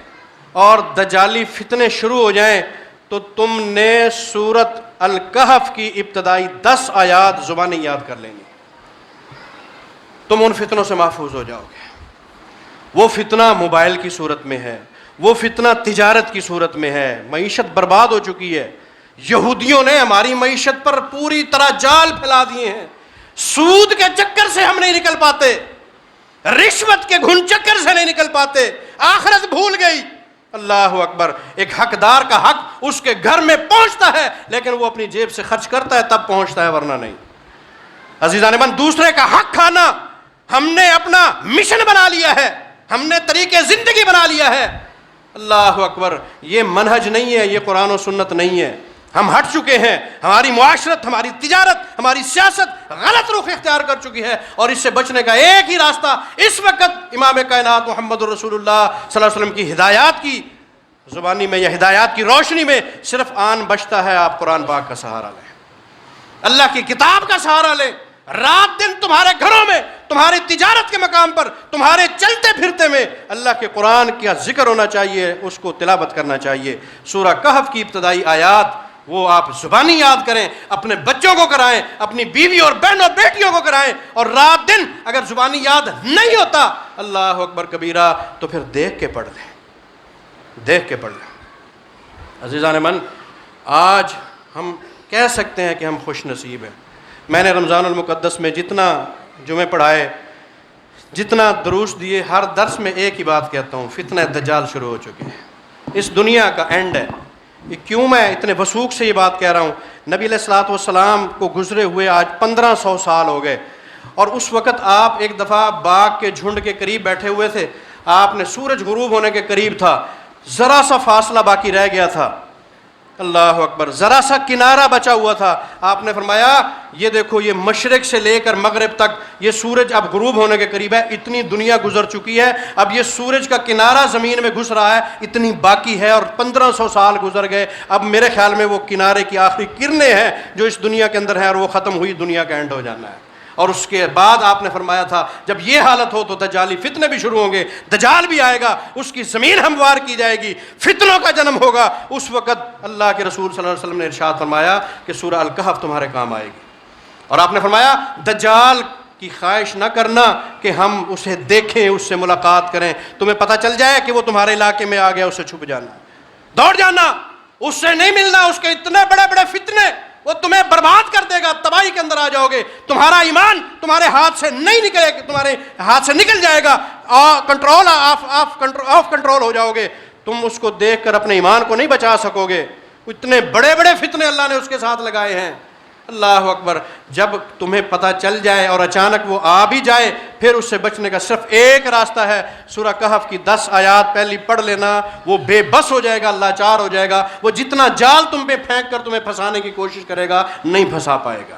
اور دجالی فتنے شروع ہو جائیں، تو تم نے سورت الکہف کی ابتدائی 10 آیات زبانی یاد کر لینی. تم ان فتنوں سے محفوظ ہو جاؤ گے. وہ فتنہ موبائل کی صورت میں ہے، وہ فتنہ تجارت کی صورت میں ہے. معیشت برباد ہو چکی ہے. یہودیوں نے ہماری معیشت پر پوری طرح جال پھیلا دیے ہیں. سود کے چکر سے ہم نہیں نکل پاتے، رشوت کے گھن چکر سے نہیں نکل پاتے. آخرت بھول گئی. اللہ اکبر. ایک حقدار کا حق اس کے گھر میں پہنچتا ہے، لیکن وہ اپنی جیب سے خرچ کرتا ہے تب پہنچتا ہے، ورنہ نہیں. عزیزان من، دوسرے کا حق کھانا ہم نے اپنا مشن بنا لیا ہے، ہم نے طریقے زندگی بنا لیا ہے. اللہ اکبر. یہ منہج نہیں ہے، یہ قرآن و سنت نہیں ہے. ہم ہٹ چکے ہیں، ہماری معاشرت، ہماری تجارت، ہماری سیاست غلط رخ اختیار کر چکی ہے، اور اس سے بچنے کا ایک ہی راستہ اس وقت امام کائنات محمد رسول اللہ صلی اللہ علیہ وسلم کی ہدایات کی زبانی میں یا ہدایات کی روشنی میں صرف آن بچتا ہے آپ قرآن پاک کا سہارا لیں، اللہ کی کتاب کا سہارا لیں۔ رات دن تمہارے گھروں میں، تمہاری تجارت کے مقام پر، تمہارے چلتے پھرتے میں اللہ کے قرآن کا ذکر ہونا چاہیے، اس کو تلاوت کرنا چاہیے۔ سورہ کہف کی ابتدائی آیات وہ آپ زبانی یاد کریں، اپنے بچوں کو کرائیں، اپنی بیوی اور بہنوں بیٹیوں کو کرائیں، اور رات دن اگر زبانی یاد نہیں ہوتا اللہ اکبر کبیرہ تو پھر دیکھ کے پڑھ لیں، دیکھ کے پڑھ لیں۔ عزیزان من، آج ہم کہہ سکتے ہیں کہ ہم خوش نصیب ہیں۔ میں نے رمضان المقدس میں جتنا جمعے پڑھائے، جتنا دروس دیے، ہر درس میں ایک ہی بات کہتا ہوں، فتنہ دجال شروع ہو چکے ہیں، اس دنیا کا اینڈ ہے۔ یہ کیوں میں اتنے وثوق سے یہ بات کہہ رہا ہوں؟ نبی علیہ الصلوۃ والسلام کو گزرے ہوئے آج 1500 سال ہو گئے، اور اس وقت آپ ایک دفعہ باغ کے جھنڈ کے قریب بیٹھے ہوئے تھے، آپ نے سورج غروب ہونے کے قریب تھا، ذرا سا فاصلہ باقی رہ گیا تھا، اللہ اکبر، ذرا سا کنارہ بچا ہوا تھا، آپ نے فرمایا یہ دیکھو، یہ مشرق سے لے کر مغرب تک یہ سورج اب غروب ہونے کے قریب ہے، اتنی دنیا گزر چکی ہے، اب یہ سورج کا کنارہ زمین میں گھس رہا ہے، اتنی باقی ہے، اور 1500 سال گزر گئے، اب میرے خیال میں وہ کنارے کی آخری کرنیں ہیں جو اس دنیا کے اندر ہیں، اور وہ ختم ہوئی، دنیا کا اینڈ ہو جانا ہے۔ اور اس کے بعد آپ نے فرمایا تھا جب یہ حالت ہو تو دجالی فتنے بھی شروع ہوں گے، دجال بھی آئے گا، اس کی زمین ہموار کی جائے گی، فتنوں کا جنم ہوگا۔ اس وقت اللہ کے رسول صلی اللہ علیہ وسلم نے ارشاد فرمایا کہ سورہ الکہف تمہارے کام آئے گی، اور آپ نے فرمایا دجال کی خواہش نہ کرنا کہ ہم اسے دیکھیں، اس سے ملاقات کریں، تمہیں پتہ چل جائے کہ وہ تمہارے علاقے میں آ گیا، اسے چھپ جانا، دوڑ جانا، اس سے نہیں ملنا، اس کے اتنے بڑے بڑے فتنے، وہ تمہیں برباد کر دے گا، تباہی کے اندر آ جاؤ گے، تمہارا ایمان تمہارے ہاتھ سے نہیں نکلے گا، تمہارے ہاتھ سے نکل جائے گا، آف کنٹرول ہو جاؤ گے، تم اس کو دیکھ کر اپنے ایمان کو نہیں بچا سکو گے۔ اتنے بڑے بڑے فتنے اللہ نے اس کے ساتھ لگائے ہیں، اللہ اکبر۔ جب تمہیں پتہ چل جائے اور اچانک وہ آ بھی جائے، پھر اس سے بچنے کا صرف ایک راستہ ہے، سورہ کہف کی 10 آیات پہلی پڑھ لینا، وہ بے بس ہو جائے گا، لاچار ہو جائے گا، وہ جتنا جال تم پہ پھینک کر تمہیں پھنسانے کی کوشش کرے گا نہیں پھنسا پائے گا۔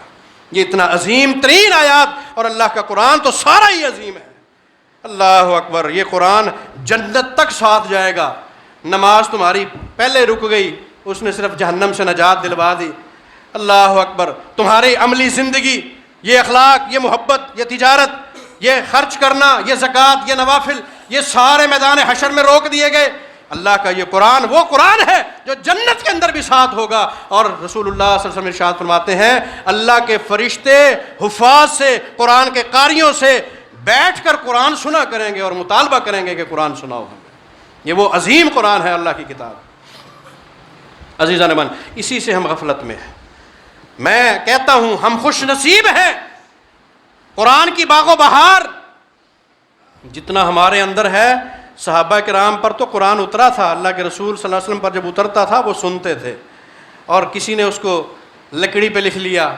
یہ اتنا عظیم ترین آیات، اور اللہ کا قرآن تو سارا ہی عظیم ہے، اللہ اکبر۔ یہ قرآن جنت تک ساتھ جائے گا۔ نماز تمہاری پہلے رک گئی، اس نے صرف جہنم سے نجات دلوا دی، اللہ اکبر۔ تمہاری عملی زندگی، یہ اخلاق، یہ محبت، یہ تجارت، یہ خرچ کرنا، یہ زکوٰۃ، یہ نوافل، یہ سارے میدان حشر میں روک دیے گئے۔ اللہ کا یہ قرآن وہ قرآن ہے جو جنت کے اندر بھی ساتھ ہوگا، اور رسول اللہ صلی اللہ علیہ وسلم ارشاد فرماتے ہیں اللہ کے فرشتے حفاظ سے، قرآن کے قاریوں سے بیٹھ کر قرآن سنا کریں گے اور مطالبہ کریں گے کہ قرآن سناؤ ہمیں۔ یہ وہ عظیم قرآن ہے، اللہ کی کتاب۔ عزیزان من، اسی سے ہم غفلت میں ہیں۔ میں کہتا ہوں ہم خوش نصیب ہیں، قرآن کی باغ و بہار جتنا ہمارے اندر ہے۔ صحابہ کرام پر تو قرآن اترا تھا، اللہ کے رسول صلی اللہ علیہ وسلم پر جب اترتا تھا وہ سنتے تھے، اور کسی نے اس کو لکڑی پہ لکھ لیا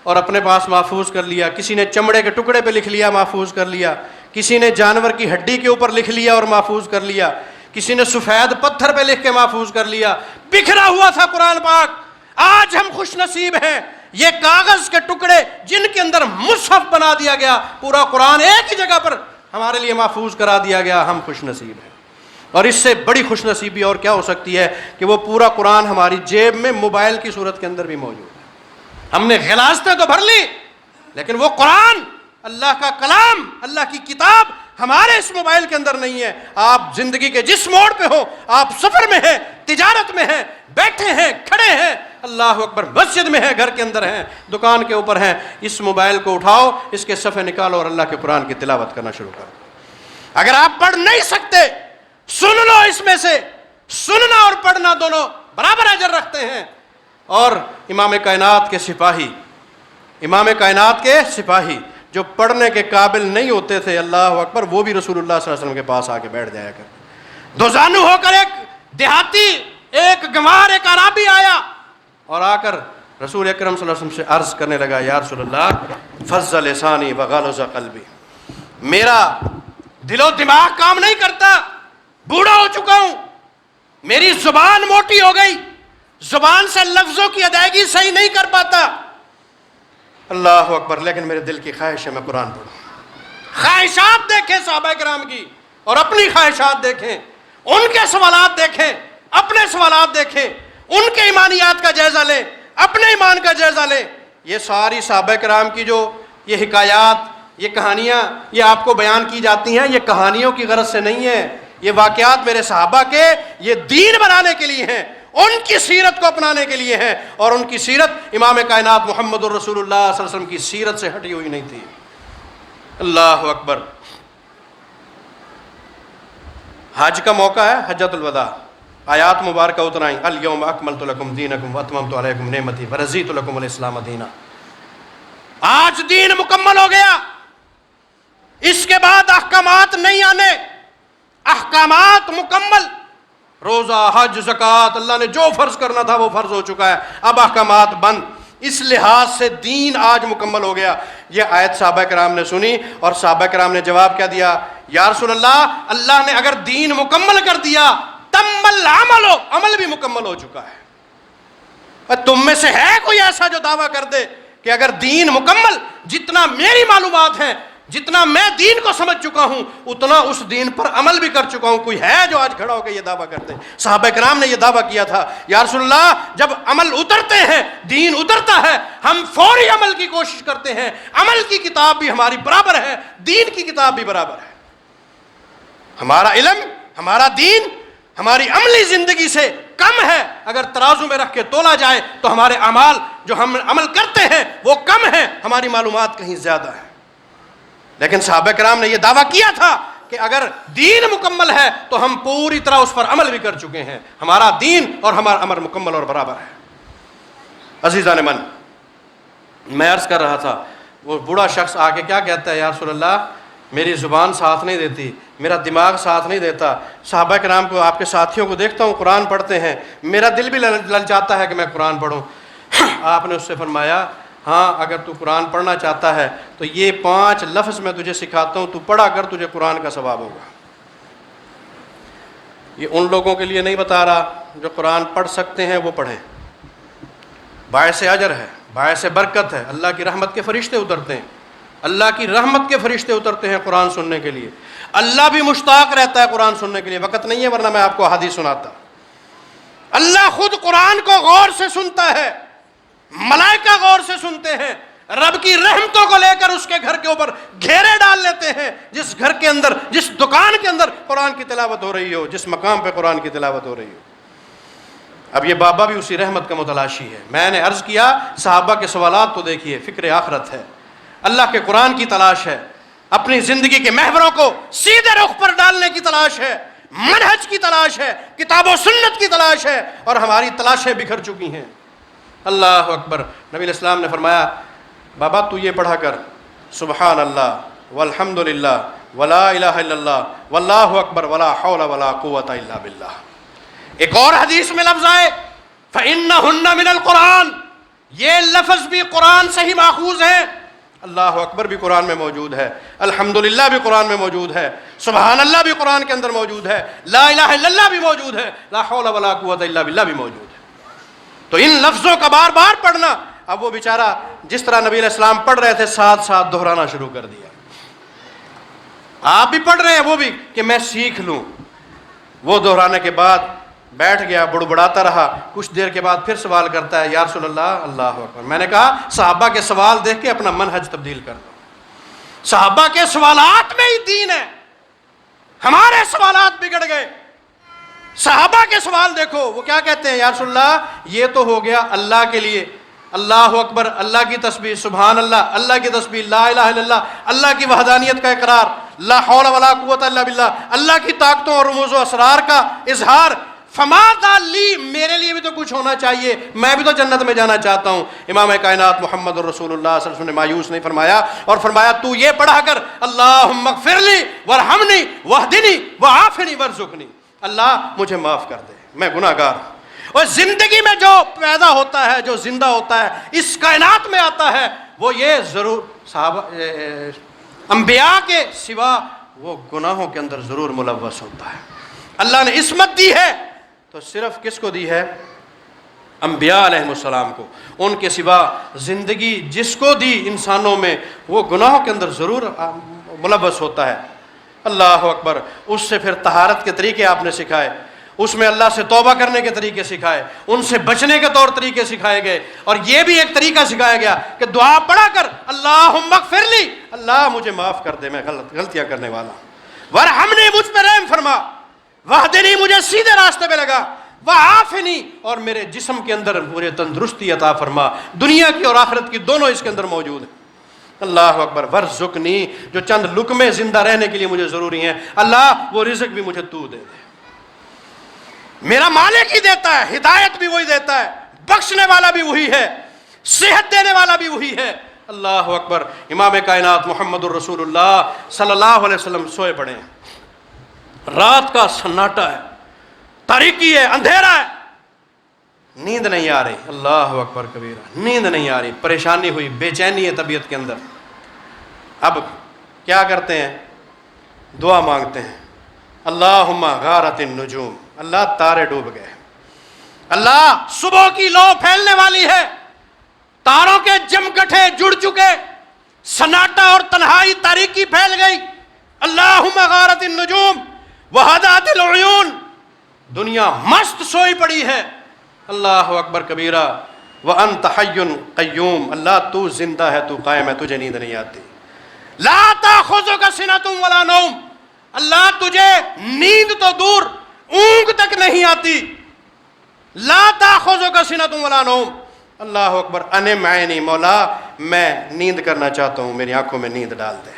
اور اپنے پاس محفوظ کر لیا، کسی نے چمڑے کے ٹکڑے پہ لکھ لیا، محفوظ کر لیا، کسی نے جانور کی ہڈی کے اوپر لکھ لیا اور محفوظ کر لیا، کسی نے سفید پتھر پہ لکھ کے محفوظ کر لیا، بکھرا ہوا تھا قرآن پاک۔ آج ہم خوش نصیب ہیں، یہ کاغذ کے ٹکڑے جن کے اندر مصحف بنا دیا گیا، پورا قرآن ایک ہی جگہ پر ہمارے لیے محفوظ کرا دیا گیا، ہم خوش نصیب ہیں۔ اور اس سے بڑی خوش نصیبی اور کیا ہو سکتی ہے کہ وہ پورا قرآن ہماری جیب میں موبائل کی صورت کے اندر بھی موجود ہے۔ ہم نے غلاظتیں تو بھر لی، لیکن وہ قرآن، اللہ کا کلام، اللہ کی کتاب ہمارے اس موبائل کے اندر نہیں ہے۔ آپ زندگی کے جس موڑ پہ ہو، آپ سفر میں ہیں، تجارت میں ہیں، بیٹھے ہیں، کھڑے ہیں، اللہ اکبر، مسجد میں ہیں، گھر کے اندر ہیں، دکان کے اوپر ہیں، اس موبائل کو اٹھاؤ، اس کے صفحے نکالو اور اللہ کے قرآن کی تلاوت کرنا شروع کرو۔ اگر آپ پڑھ نہیں سکتے، سن لو، اس میں سے سننا اور پڑھنا دونوں برابر اجر رکھتے ہیں۔ اور امام کائنات کے سپاہی، امام کائنات کے سپاہی جو پڑھنے کے قابل نہیں ہوتے تھے، اللہ اکبر، وہ بھی رسول اللہ صلی اللہ علیہ وسلم کے پاس آ کے بیٹھ جایا کر۔ دوزانو ہو کر ایک دیہاتی، ایک گنوار، ایک عرابی آیا اور آ کر رسول اکرم صلی اللہ علیہ وسلم سے عرض کرنے لگا، یا رسول اللہ فض لسانی وغلظ قلبی، میرا دل و دماغ کام نہیں کرتا، بوڑھا ہو چکا ہوں، میری زبان موٹی ہو گئی، زبان سے لفظوں کی ادائیگی صحیح نہیں کر پاتا. اللہ اکبر. لیکن میرے دل کی خواہش ہے میں قرآن پڑھوں. خواہشات دیکھیں صحابہ کرام کی اور اپنی خواہشات دیکھیں, ان کے سوالات دیکھیں, اپنے سوالات دیکھیں, ان کے ایمانیات کا جائزہ لیں, اپنے ایمان کا جائزہ لیں. یہ ساری صحابہ کرام کی جو یہ حکایات, یہ کہانیاں یہ آپ کو بیان کی جاتی ہیں, یہ کہانیوں کی غرض سے نہیں ہے, یہ واقعات میرے صحابہ کے یہ دین بنانے کے لیے ہیں, ان کی سیرت کو اپنانے کے لیے ہیں. اور ان کی سیرت امام کائنات محمد الرسول اللہ صلی اللہ علیہ وسلم کی سیرت سے ہٹی ہوئی نہیں تھی. اللہ اکبر. حج کا موقع ہے, حجۃ الوداع, آیات مبارکہ اترائیں. الیوم اکملت لکم دینکم واتممت علیکم نعمتی ورضیت لکم الاسلام دینا. آج دین مکمل ہو گیا, اس کے بعد احکامات نہیں آنے, احکامات مکمل. روزہ, حج, زکوٰۃ, اللہ نے جو فرض کرنا تھا وہ فرض ہو چکا ہے, اب احکامات بند. اس لحاظ سے دین آج مکمل ہو گیا. یہ آیت صحابہ کرام نے سنی اور صحابہ کرام نے جواب کیا دیا؟ یا رسول اللہ, اللہ نے اگر دین مکمل کر دیا تم العمل, عمل بھی مکمل ہو چکا ہے. تم میں سے ہے کوئی ایسا جو دعویٰ کر دے کہ اگر دین مکمل, جتنا میری معلومات ہیں, جتنا میں دین کو سمجھ چکا ہوں, اتنا اس دین پر عمل بھی کر چکا ہوں, کوئی ہے جو آج کھڑا ہو کے یہ دعویٰ کرتے ہیں؟ صحابہ کرام نے یہ دعویٰ کیا تھا, یا رسول اللہ جب عمل اترتے ہیں, دین اترتا ہے, ہم فوری عمل کی کوشش کرتے ہیں. عمل کی کتاب بھی ہماری برابر ہے, دین کی کتاب بھی برابر ہے. ہمارا علم, ہمارا دین ہماری عملی زندگی سے کم ہے. اگر ترازو میں رکھ کے تولا جائے تو ہمارے اعمال جو ہم عمل کرتے ہیں وہ کم ہیں, ہماری معلومات کہیں زیادہ ہیں. لیکن صحابہ کرام نے یہ دعویٰ کیا تھا کہ اگر دین مکمل ہے تو ہم پوری طرح اس پر عمل بھی کر چکے ہیں. ہمارا دین اور ہمارا عمل مکمل اور برابر ہے. عزیزان من, میں عرض کر رہا تھا, وہ بوڑھا شخص آ کے کیا کہتا ہے؟ یا رسول اللہ میری زبان ساتھ نہیں دیتی, میرا دماغ ساتھ نہیں دیتا. صحابہ کرام کو, آپ کے ساتھیوں کو دیکھتا ہوں قرآن پڑھتے ہیں, میرا دل بھی للچاتا ہے کہ میں قرآن پڑھوں. آپ نے اس سے فرمایا, ہاں اگر تو قرآن پڑھنا چاہتا ہے تو یہ 5 لفظ میں تجھے سکھاتا ہوں, تو پڑھا کر, تجھے قرآن کا ثواب ہوگا. یہ ان لوگوں کے لیے نہیں بتا رہا جو قرآن پڑھ سکتے ہیں وہ پڑھیں, باعث اجر ہے, باعث برکت ہے. اللہ کی رحمت کے فرشتے اترتے ہیں, اللہ کی رحمت کے فرشتے اترتے ہیں قرآن سننے کے لیے. اللہ بھی مشتاق رہتا ہے قرآن سننے کے لیے. وقت نہیں ہے ورنہ میں آپ کو حدیث سناتا. اللہ خود قرآن کو غور سے سنتا ہے, ملائکہ غور سے سنتے ہیں, رب کی رحمتوں کو لے کر اس کے گھر کے اوپر گھیرے ڈال لیتے ہیں. جس گھر کے اندر, جس دکان کے اندر قرآن کی تلاوت ہو رہی ہو, جس مقام پہ قرآن کی تلاوت ہو رہی ہو. اب یہ بابا بھی اسی رحمت کا متلاشی ہے. میں نے عرض کیا صحابہ کے سوالات تو دیکھیے, فکر آخرت ہے, اللہ کے قرآن کی تلاش ہے, اپنی زندگی کے محوروں کو سیدھے رخ پر ڈالنے کی تلاش ہے, منہج کی تلاش ہے, کتاب و سنت کی تلاش ہے, اور ہماری تلاشیں بکھر چکی ہیں. اللہ اکبر. نبی علیہ السلام نے فرمایا, بابا تو یہ پڑھا کر, سبحان اللہ والحمد للہ ولا الہ الا اللہ واللہ اکبر ولا حول ولا قوت الا باللہ. ایک اور حدیث میں لفظ آئے فإنہن من القرآن, یہ لفظ بھی قرآن سے ہی ماخوذ ہے. اللہ اکبر بھی قرآن میں موجود ہے, الحمدللہ بھی قرآن میں موجود ہے, سبحان اللہ بھی قرآن کے اندر موجود ہے, لا الہ الا اللہ بھی موجود ہے, لا حول ولا قوت الا باللہ بھی موجود ہے. تو ان لفظوں کا بار بار پڑھنا. اب وہ بیچارہ جس طرح نبی علیہ السلام پڑھ رہے تھے ساتھ ساتھ دہرانا شروع کر دیا. آپ بھی پڑھ رہے ہیں, وہ بھی, کہ میں سیکھ لوں. وہ دہرانے کے بعد بیٹھ گیا, بڑبڑاتا رہا. کچھ دیر کے بعد پھر سوال کرتا ہے, یا رسول اللہ, اللہ اکبر. میں نے کہا صحابہ کے سوال دیکھ کے اپنا منہج تبدیل کر دو. صحابہ کے سوالات میں ہی دین ہے, ہمارے سوالات بگڑ گئے. صحابہ کے سوال دیکھو, وہ کیا کہتے ہیں؟ یا رسول اللہ یہ تو ہو گیا اللہ کے لیے, اللہ اکبر, اللہ کی تسبیح, سبحان اللہ, اللہ کی تسبیح, لا الہ الا اللہ, اللہ کی وحدانیت کا اقرار, لا حول ولا قوت الا باللہ, اللہ کی طاقتوں اور رموز و اسرار کا اظہار. فماذا لی, میرے لیے بھی تو کچھ ہونا چاہیے, میں بھی تو جنت میں جانا چاہتا ہوں. امام کائنات محمد الرسول اللہ صلی اللہ علیہ وسلم نے مایوس نہیں فرمایا اور فرمایا تو یہ پڑھا کر, اللہم اغفر لی وارحمنی واہدنی وعافنی وارزقنی, اللہ مجھے معاف کر دے, میں گناہ گار ہوں. اور زندگی میں جو پیدا ہوتا ہے, جو زندہ ہوتا ہے, اس کائنات میں آتا ہے, وہ یہ ضرور صحابہ انبیاء کے سوا وہ گناہوں کے اندر ضرور ملوث ہوتا ہے. اللہ نے عصمت دی ہے تو صرف کس کو دی ہے؟ انبیاء علیہ السلام کو، ان کے سوا زندگی جس کو دی انسانوں میں وہ گناہوں کے اندر ضرور ملوث ہوتا ہے۔ اللہ اکبر۔ اس سے پھر طہارت کے طریقے آپ نے سکھائے، اس میں اللہ سے توبہ کرنے کے طریقے سکھائے، ان سے بچنے کے طور طریقے سکھائے گئے، اور یہ بھی ایک طریقہ سکھایا گیا کہ دعا پڑھا کر اللہم اغفر لی، اللہ مجھے معاف کر دے، میں غلطیاں کرنے والا ہوں، ورحمنی، مجھ پہ رحم فرما، واہدنی، مجھے سیدھے راستے پہ لگا، وعافنی، اور میرے جسم کے اندر مجھے تندرستی عطا فرما، دنیا کی اور آخرت کی دونوں اس کے اندر موجود ہیں۔ اللہ اکبر۔ ورزقنی، جو چند لقمے زندہ رہنے کے لیے مجھے ضروری ہیں، اللہ وہ رزق بھی مجھے تو دے دے۔ میرا مالک ہی دیتا ہے، ہدایت بھی وہی دیتا ہے، بخشنے والا بھی وہی ہے، صحت دینے والا بھی وہی ہے۔ اللہ اکبر۔ امام کائنات محمد الرسول اللہ صلی اللہ علیہ وسلم سوئے پڑے ہیں، رات کا سناٹا ہے، تاریکی ہے، اندھیرا ہے، نیند نہیں آ رہی، اللہ اکبر کبیرہ، نیند نہیں آ رہی، پریشانی ہوئی، بے چینی ہے طبیعت کے اندر۔ اب کیا کرتے ہیں؟ دعا مانگتے ہیں، اللہم غارت النجوم، اللہ تارے ڈوب گئے، اللہ صبح کی لو پھیلنے والی ہے، تاروں کے جمگٹھے جڑ چکے، سناٹا اور تنہائی تاریکی پھیل گئی، اللہم غارت النجوم وہدات العیون، دنیا مست سوئی پڑی ہے، اللہ اکبر کبیرہ، وانت حی قیوم، اللہ تو زندہ ہے، تو قائم ہے، تجھے نیند نہیں آتی، لا تاخذک سنۃ ولا نوم، اللہ تجھے نیند تو دور اونگ تک نہیں آتی، لا تاخذک سنۃ ولا نوم، اللہ اکبر، انم عینی، مولا میں نیند کرنا چاہتا ہوں، میری آنکھوں میں نیند ڈال دے۔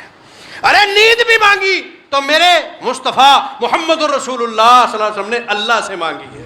ارے نیند بھی مانگی تو میرے مصطفیٰ محمد الرسول اللہ صلی اللہ علیہ وسلم نے اللہ سے مانگی ہے،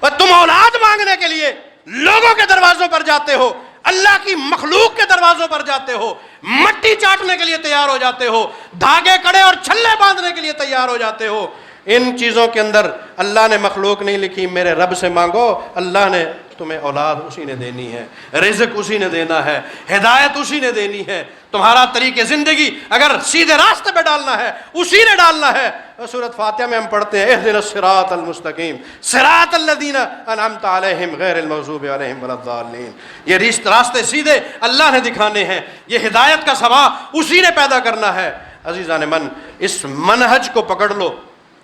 اور تم اولاد مانگنے کے لیے لوگوں کے دروازوں پر جاتے ہو، اللہ کی مخلوق کے دروازوں پر جاتے ہو، مٹی چاٹنے کے لیے تیار ہو جاتے ہو، دھاگے کڑے اور چھلے باندھنے کے لیے تیار ہو جاتے ہو۔ ان چیزوں کے اندر اللہ نے مخلوق نہیں لکھی، میرے رب سے مانگو، اللہ نے تمہیں اولاد اسی نے دینی ہے، رزق اسی نے دینا ہے، ہدایت اسی نے دینی ہے، تمہارا طریق زندگی اگر سیدھے راستے پہ ڈالنا ہے اسی نے ڈالنا ہے۔ سورۃ فاتحہ میں ہم پڑھتے ہیں اہدنا الصراط المستقیم صراط الذین انعمت علیہم غیر المغضوب علیہم ولا الضالین، یہ راستے سیدھے اللہ نے دکھانے ہیں، یہ ہدایت کا سما اسی نے پیدا کرنا ہے۔ عزیزان من، اس منہج کو پکڑ لو،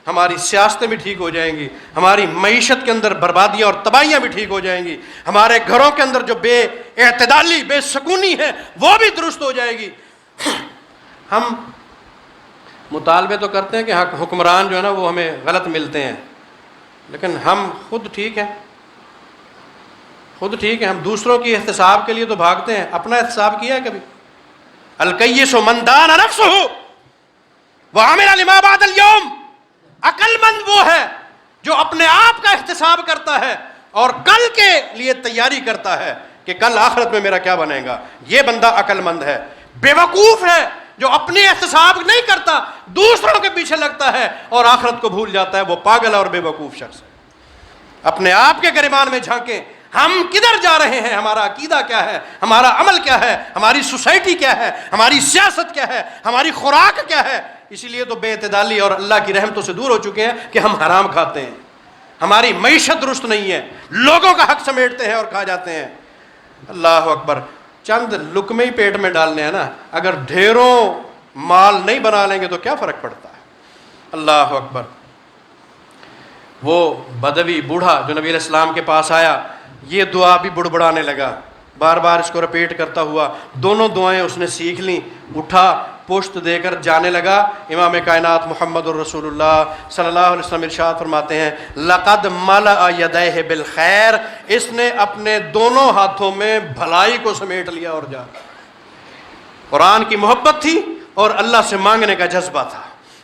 ہماری سیاستیں بھی ٹھیک ہو جائیں گی، ہماری معیشت کے اندر بربادیاں اور تباہیاں بھی ٹھیک ہو جائیں گی، ہمارے گھروں کے اندر جو بے اعتدالی، بے سکونی ہے وہ بھی درست ہو جائے گی۔ ہم مطالبے تو کرتے ہیں کہ حکمران جو ہے نا وہ ہمیں غلط ملتے ہیں، لیکن ہم خود ٹھیک ہیں، خود ٹھیک ہیں، ہم دوسروں کی احتساب کے لیے تو بھاگتے ہیں، اپنا احتساب کیا ہے کبھی؟ الکیس من دان نفسہ وعمل لما بعد اليوم، عقل مند وہ ہے جو اپنے آپ کا احتساب کرتا ہے اور کل کے لیے تیاری کرتا ہے کہ کل آخرت میں میرا کیا بنے گا، یہ بندہ عقل مند ہے۔ بے وقوف ہے جو اپنی احتساب نہیں کرتا، دوسروں کے پیچھے لگتا ہے اور آخرت کو بھول جاتا ہے، وہ پاگل اور بے وقوف شخص ہے۔ اپنے آپ کے گریبان میں جھانکیں، ہم کدھر جا رہے ہیں، ہمارا عقیدہ کیا ہے، ہمارا عمل کیا ہے، ہماری سوسائٹی کیا ہے، ہماری سیاست کیا ہے، ہماری خوراک کیا ہے۔ اسی لیے تو بے اعتدالی اور اللہ کی رحمتوں سے دور ہو چکے ہیں کہ ہم حرام کھاتے ہیں، ہماری معیشت درست نہیں ہے، لوگوں کا حق سمیٹتے ہیں اور کھا جاتے ہیں۔ اللہ اکبر۔ چند لقمے ہی پیٹ میں ڈالنے ہیں نا، اگر ڈھیروں مال نہیں بنا لیں گے تو کیا فرق پڑتا ہے۔ اللہ اکبر۔ وہ بدوی بوڑھا جو نبی علیہ السلام کے پاس آیا، یہ دعا بھی بڑبڑانے لگا، بار بار اس کو رپیٹ کرتا ہوا، دونوں دعائیں اس نے سیکھ لیں، اٹھا پشت دے کر جانے لگا۔ امام کائنات محمد الرسول اللہ صلی اللہ علیہ وسلم ارشاد فرماتے ہیں، لقد ملأ یدیہ بالخیر، اس نے اپنے دونوں ہاتھوں میں بھلائی کو سمیٹ لیا اور جا۔ قرآن کی محبت تھی اور اللہ سے مانگنے کا جذبہ تھا،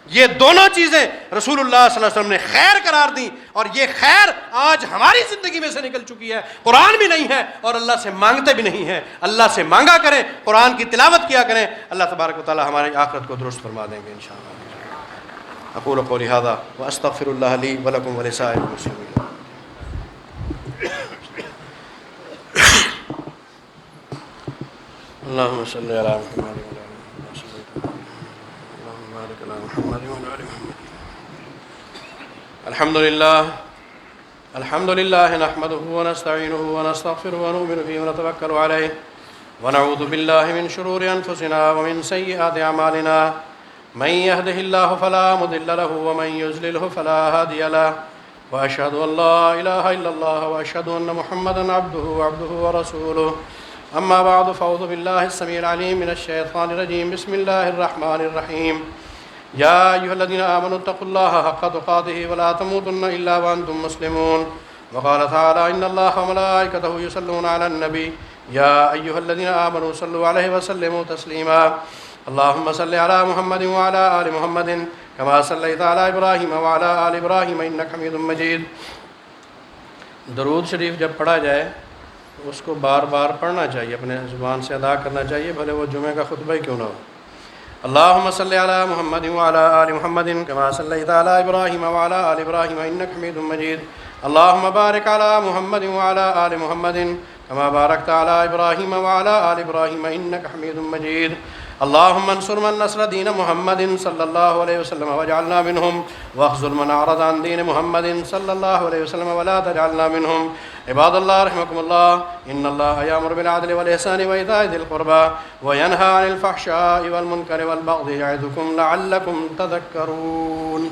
یہ دونوں چیزیں رسول اللہ صلی اللہ علیہ وسلم نے خیر قرار دیں، اور یہ خیر آج ہماری زندگی میں سے نکل چکی ہے۔ قرآن بھی نہیں ہے اور اللہ سے مانگتے بھی نہیں ہیں، اللہ سے مانگا کریں، قرآن کی تلاوت کیا کریں، اللہ تبارک و تعالی ہماری آخرت کو درست فرما دیں گے انشاءاللہ۔ اقول قولی ھذا واستغفر اللہ لی ولکم ولسائر المسلمین۔ اللہم صلی علی محمد الحمد للہ الحمد لله نحمده ونستعينه ونستغفره ونؤمن به ونتوكل عليه ونعوذ بالله من شرور أنفسنا ومن سيئات أعمالنا من يهده الله فلا مضل له ومن يضلله فلا هادي له وأشهد أن لا إله إلا الله وأشهد أن محمدا عبده ورسوله أما بعد فأعوذ بالله السميع العليم من الشيطان الرجيم بسم الله الرحمن الرحيم يا أيها الذين آمنوا اتقوا الله حق تقاته ولا تموتن إلا وأنتم مسلمون وقال تعالى إن الله وملائكته يصلون على النبي يا أيها الذين آمنوا صلوا عليه وسلموا تسليما اللهم صل على محمد وعلى آل محمد كما صليت على إبراهيم وعلى آل إبراهيم إنك حميد مجيد. درود شریف جب پڑھا جائے اس کو بار بار پڑھنا چاہیے، اپنے زبان سے ادا کرنا چاہیے، بھلے وہ جمعہ کا خطبہ ہی کیوں نہ ہو. اللهم صل على محمد وعلى آل محمد كما صليت على إبراهيم وعلى آل إبراهيم إنك حميد مجيد. اللهم بارك على محمد وعلى آل محمد كما باركت على إبراهيم وعلى آل إبراهيم إنك حميد مجيد. اللهم انصر من نصر دين محمد صلى الله عليه وسلم واجعلنا منهم واخذل من أعرض عن دين محمد صلى الله عليه وسلم ولا تجعلنا منهم. عباد الله رحمكم الله، إن الله يأمر بالعدل والإحسان وإيتاء ذي القربى وينهى عن الفحشاء والمنكر والبغي يعظكم لعلكم تذكرون.